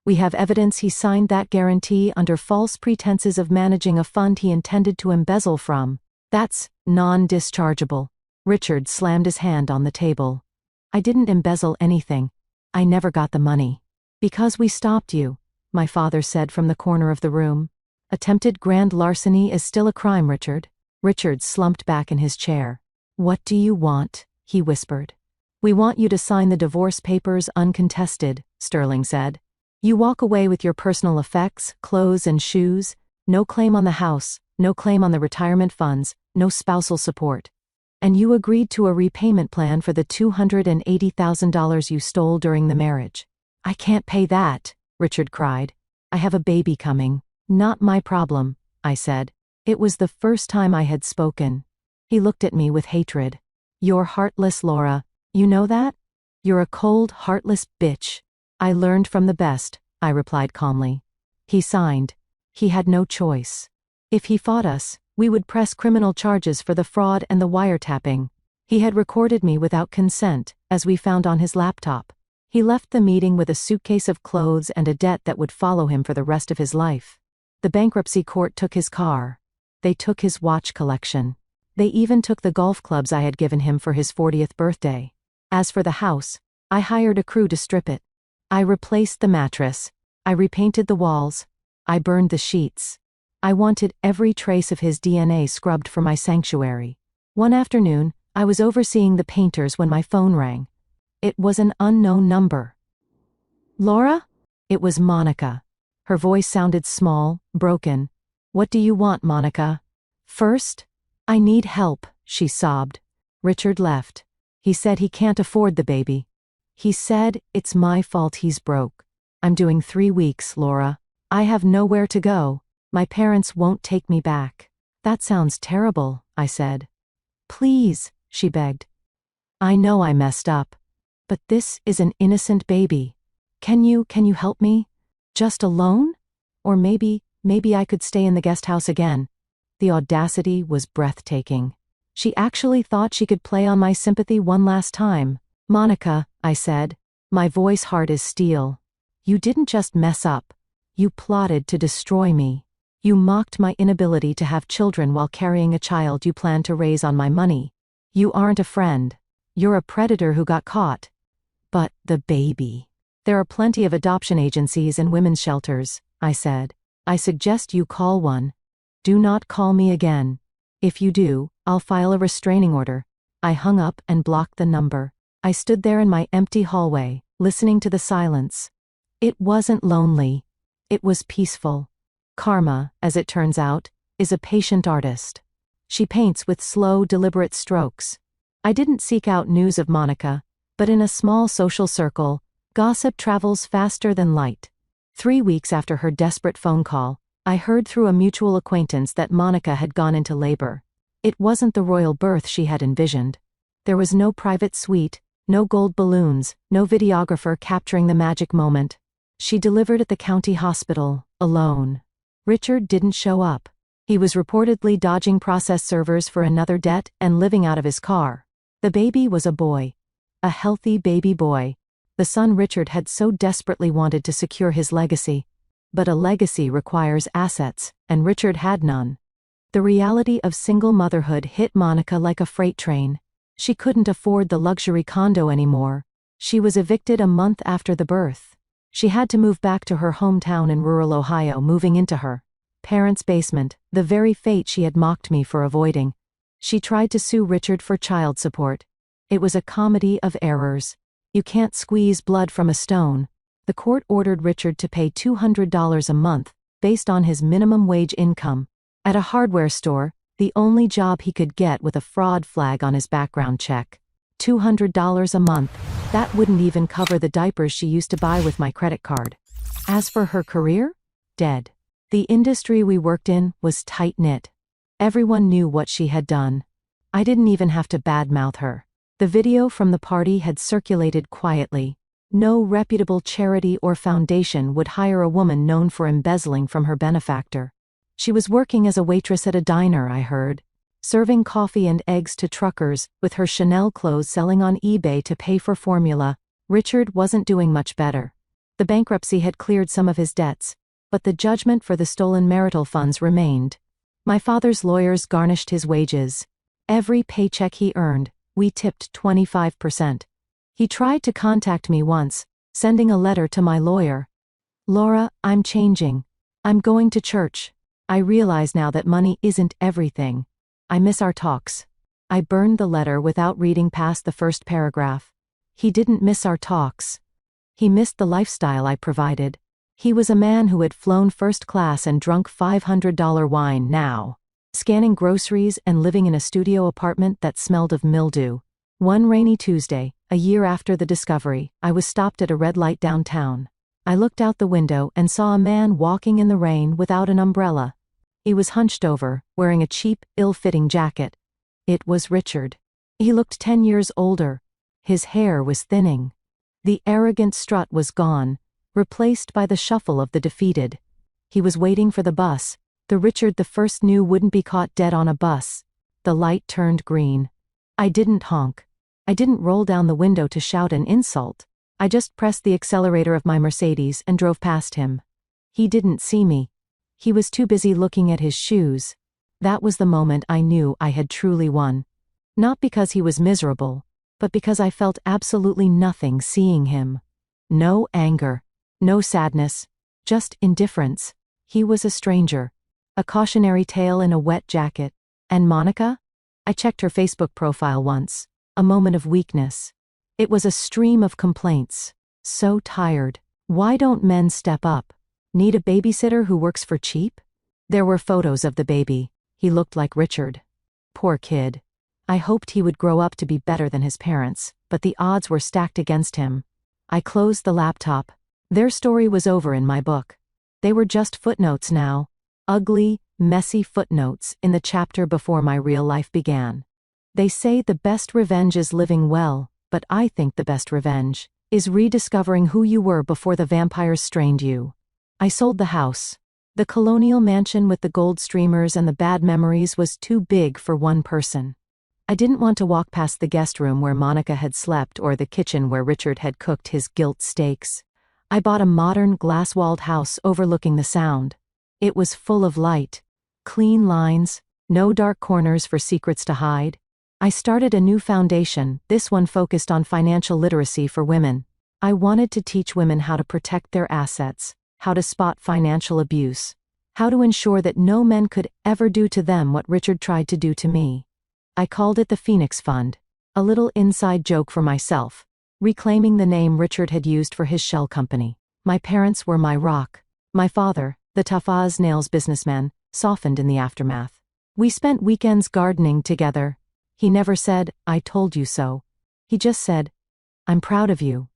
We have evidence he signed that guarantee under false pretenses of managing a fund he intended to embezzle from. That's non-dischargeable. Richard slammed his hand on the table. I didn't embezzle anything. I never got the money. Because we stopped you, my father said from the corner of the room. Attempted grand larceny is still a crime, Richard. Richard slumped back in his chair. What do you want? He whispered. We want you to sign the divorce papers uncontested, Sterling said. You walk away with your personal effects, clothes and shoes, no claim on the house, no claim on the retirement funds, no spousal support. And you agreed to a repayment plan for the $280,000 you stole during the marriage. I can't pay that, Richard cried. I have a baby coming. Not my problem, I said. It was the first time I had spoken. He looked at me with hatred. You're heartless, Laura. You know that? You're a cold, heartless bitch. I learned from the best, I replied calmly. He signed. He had no choice. If he fought us, we would press criminal charges for the fraud and the wiretapping. He had recorded me without consent, as we found on his laptop. He left the meeting with a suitcase of clothes and a debt that would follow him for the rest of his life. The bankruptcy court took his car. They took his watch collection. They even took the golf clubs I had given him for his 40th birthday. As for the house, I hired a crew to strip it. I replaced the mattress. I repainted the walls. I burned the sheets. I wanted every trace of his DNA scrubbed for my sanctuary. One afternoon, I was overseeing the painters when my phone rang. It was an unknown number. Laura? It was Monica. Her voice sounded small, broken. What do you want, Monica? First, I need help, she sobbed. Richard left. He said he can't afford the baby. He said it's my fault he's broke. I'm doing 3 weeks, Laura. I have nowhere to go. My parents won't take me back. That sounds terrible, I said. Please, she begged. I know I messed up. But this is an innocent baby. Can you help me? Just alone? Or maybe I could stay in the guest house again. The audacity was breathtaking. She actually thought she could play on my sympathy one last time. Monica, I said, my voice hard as steel. You didn't just mess up. You plotted to destroy me. You mocked my inability to have children while carrying a child you planned to raise on my money. You aren't a friend. You're a predator who got caught. But the baby. There are plenty of adoption agencies and women's shelters, I said. I suggest you call one. Do not call me again. If you do, I'll file a restraining order. I hung up and blocked the number. I stood there in my empty hallway, listening to the silence. It wasn't lonely. It was peaceful. Karma, as it turns out, is a patient artist. She paints with slow, deliberate strokes. I didn't seek out news of Monica, but in a small social circle, gossip travels faster than light. 3 weeks after her desperate phone call, I heard through a mutual acquaintance that Monica had gone into labor. It wasn't the royal birth she had envisioned. There was no private suite, no gold balloons, no videographer capturing the magic moment. She delivered at the county hospital, alone. Richard didn't show up. He was reportedly dodging process servers for another debt and living out of his car. The baby was a boy. A healthy baby boy. The son Richard had so desperately wanted to secure his legacy. But a legacy requires assets, and Richard had none. The reality of single motherhood hit Monica like a freight train. She couldn't afford the luxury condo anymore. She was evicted a month after the birth. She had to move back to her hometown in rural Ohio, moving into her parents' basement, the very fate she had mocked me for avoiding. She tried to sue Richard for child support. It was a comedy of errors. You can't squeeze blood from a stone. The court ordered Richard to pay $200 a month, based on his minimum wage income. At a hardware store, the only job he could get with a fraud flag on his background check. $200 a month. That wouldn't even cover the diapers she used to buy with my credit card. As for her career? Dead. The industry we worked in was tight-knit. Everyone knew what she had done. I didn't even have to badmouth her. The video from the party had circulated quietly. No reputable charity or foundation would hire a woman known for embezzling from her benefactor. She was working as a waitress at a diner, I heard, serving coffee and eggs to truckers, with her Chanel clothes selling on eBay to pay for formula. Richard wasn't doing much better. The bankruptcy had cleared some of his debts, but the judgment for the stolen marital funds remained. My father's lawyers garnished his wages. Every paycheck he earned, we tipped 25%. He tried to contact me once, sending a letter to my lawyer. Laura, I'm changing. I'm going to church. I realize now that money isn't everything. I miss our talks. I burned the letter without reading past the first paragraph. He didn't miss our talks. He missed the lifestyle I provided. He was a man who had flown first class and drunk $500 wine now, scanning groceries and living in a studio apartment that smelled of mildew. One rainy Tuesday, a year after the discovery, I was stopped at a red light downtown. I looked out the window and saw a man walking in the rain without an umbrella. He was hunched over, wearing a cheap, ill-fitting jacket. It was Richard. He looked 10 years older. His hair was thinning. The arrogant strut was gone, replaced by the shuffle of the defeated. He was waiting for the bus. The Richard the first knew wouldn't be caught dead on a bus. The light turned green. I didn't honk. I didn't roll down the window to shout an insult. I just pressed the accelerator of my Mercedes and drove past him. He didn't see me. He was too busy looking at his shoes. That was the moment I knew I had truly won. Not because he was miserable, but because I felt absolutely nothing seeing him. No anger. No sadness. Just indifference. He was a stranger. A cautionary tale in a wet jacket. And Monica? I checked her Facebook profile once. A moment of weakness. It was a stream of complaints. So tired. Why don't men step up? Need a babysitter who works for cheap? There were photos of the baby. He looked like Richard. Poor kid. I hoped he would grow up to be better than his parents, but the odds were stacked against him. I closed the laptop. Their story was over in my book. They were just footnotes now. Ugly, messy footnotes in the chapter before my real life began. They say the best revenge is living well, but I think the best revenge is rediscovering who you were before the vampires strained you. I sold the house. The colonial mansion with the gold streamers and the bad memories was too big for one person. I didn't want to walk past the guest room where Monica had slept or the kitchen where Richard had cooked his guilt steaks. I bought a modern glass-walled house overlooking the Sound. It was full of light, clean lines, no dark corners for secrets to hide. I started a new foundation, this one focused on financial literacy for women. I wanted to teach women how to protect their assets, how to spot financial abuse, how to ensure that no men could ever do to them what Richard tried to do to me. I called it the Phoenix Fund, a little inside joke for myself, reclaiming the name Richard had used for his shell company. My parents were my rock. My father, the tough-as nails businessman, softened in the aftermath. We spent weekends gardening together. He never said, "I told you so." He just said, "I'm proud of you."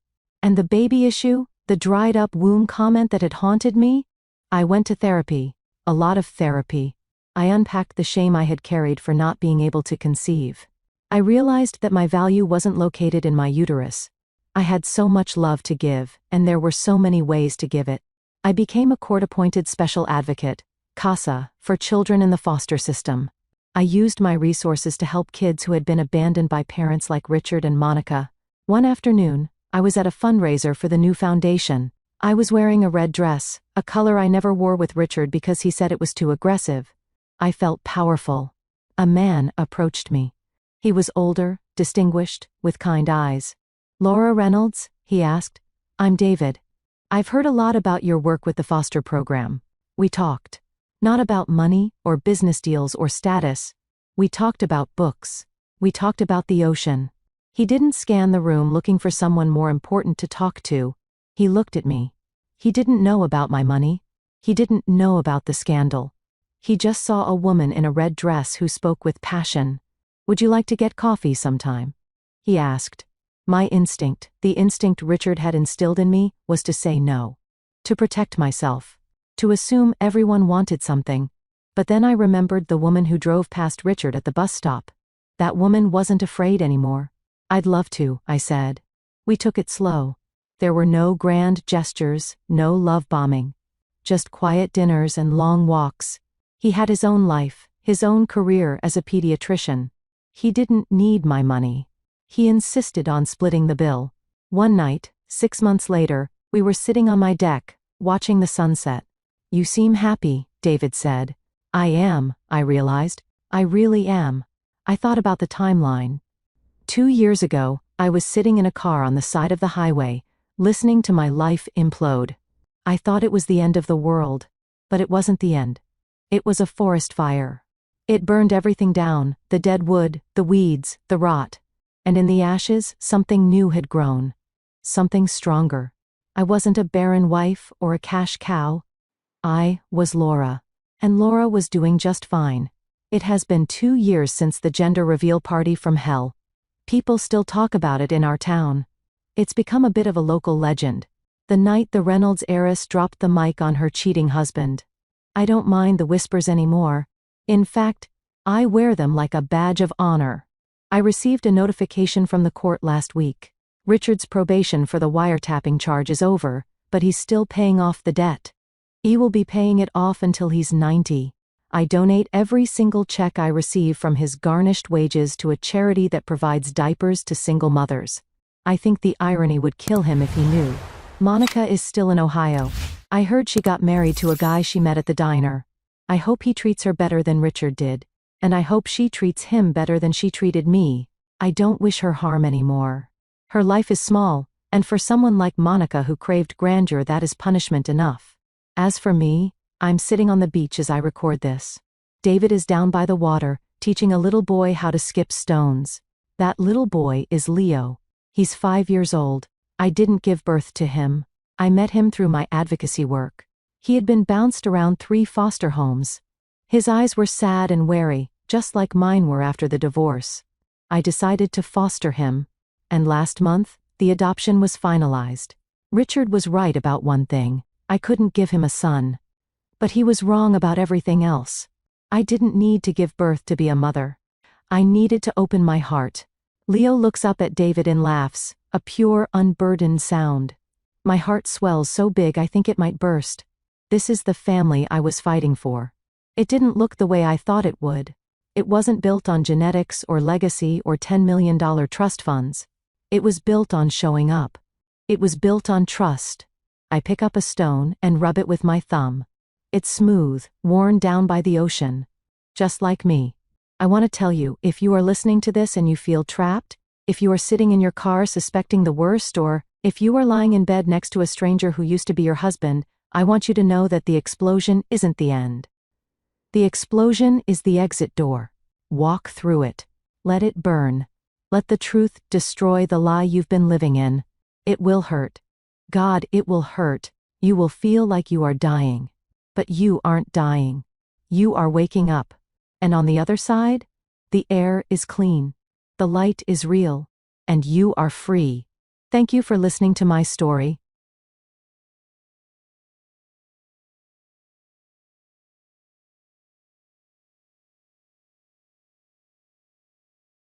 And the baby issue, the dried-up womb comment that had haunted me? I went to therapy, a lot of therapy. I unpacked the shame I had carried for not being able to conceive. I realized that my value wasn't located in my uterus. I had so much love to give, and there were so many ways to give it. I became a court-appointed special advocate, CASA, for children in the foster system. I used my resources to help kids who had been abandoned by parents like Richard and Monica. One afternoon, I was at a fundraiser for the new foundation. I was wearing a red dress, a color I never wore with Richard because he said it was too aggressive. I felt powerful. A man approached me. He was older, distinguished, with kind eyes. "Laura Reynolds?" he asked. "I'm David. I've heard a lot about your work with the foster program." We talked. Not about money, or business deals, or status. We talked about books. We talked about the ocean. He didn't scan the room looking for someone more important to talk to. He looked at me. He didn't know about my money. He didn't know about the scandal. He just saw a woman in a red dress who spoke with passion. "Would you like to get coffee sometime?" he asked. My instinct, the instinct Richard had instilled in me, was to say no. To protect myself. To assume everyone wanted something. But then I remembered the woman who drove past Richard at the bus stop. That woman wasn't afraid anymore. I'd love to, I said. We took it slow. There were no grand gestures, no love bombing. Just quiet dinners and long walks. He had his own life, his own career as a pediatrician. He didn't need my money. He insisted on splitting the bill. One night, 6 months later, we were sitting on my deck, watching the sunset. You seem happy, David said. I am, I realized. I really am. I thought about the timeline. 2 years ago, I was sitting in a car on the side of the highway, listening to my life implode. I thought it was the end of the world. But it wasn't the end. It was a forest fire. It burned everything down, the dead wood, the weeds, the rot. And in the ashes, something new had grown. Something stronger. I wasn't a barren wife or a cash cow. I was Laura. And Laura was doing just fine. It has been 2 years since the gender reveal party from hell. People still talk about it in our town. It's become a bit of a local legend. The night the Reynolds heiress dropped the mic on her cheating husband. I don't mind the whispers anymore. In fact, I wear them like a badge of honor. I received a notification from the court last week. Richard's probation for the wiretapping charge is over, but he's still paying off the debt. He will be paying it off until he's 90. I donate every single check I receive from his garnished wages to a charity that provides diapers to single mothers. I think the irony would kill him if he knew. Monica is still in Ohio. I heard she got married to a guy she met at the diner. I hope he treats her better than Richard did. And I hope she treats him better than she treated me. I don't wish her harm anymore. Her life is small, and for someone like Monica who craved grandeur, that is punishment enough. As for me, I'm sitting on the beach as I record this. David is down by the water, teaching a little boy how to skip stones. That little boy is Leo. He's 5 years old. I didn't give birth to him. I met him through my advocacy work. He had been bounced around 3 foster homes. His eyes were sad and wary, just like mine were after the divorce. I decided to foster him. And last month, the adoption was finalized. Richard was right about one thing. I couldn't give him a son. But he was wrong about everything else. I didn't need to give birth to be a mother. I needed to open my heart. Leo looks up at David and laughs, a pure, unburdened sound. My heart swells so big I think it might burst. This is the family I was fighting for. It didn't look the way I thought it would. It wasn't built on genetics or legacy or $10 million trust funds. It was built on showing up. It was built on trust. I pick up a stone and rub it with my thumb. It's smooth, worn down by the ocean. Just like me. I want to tell you, if you are listening to this and you feel trapped, if you are sitting in your car suspecting the worst, or if you are lying in bed next to a stranger who used to be your husband, I want you to know that the explosion isn't the end. The explosion is the exit door. Walk through it. Let it burn. Let the truth destroy the lie you've been living in. It will hurt. God, it will hurt. You will feel like you are dying. But you aren't dying. You are waking up. And on the other side, the air is clean. The light is real. And you are free. Thank you for listening to my story.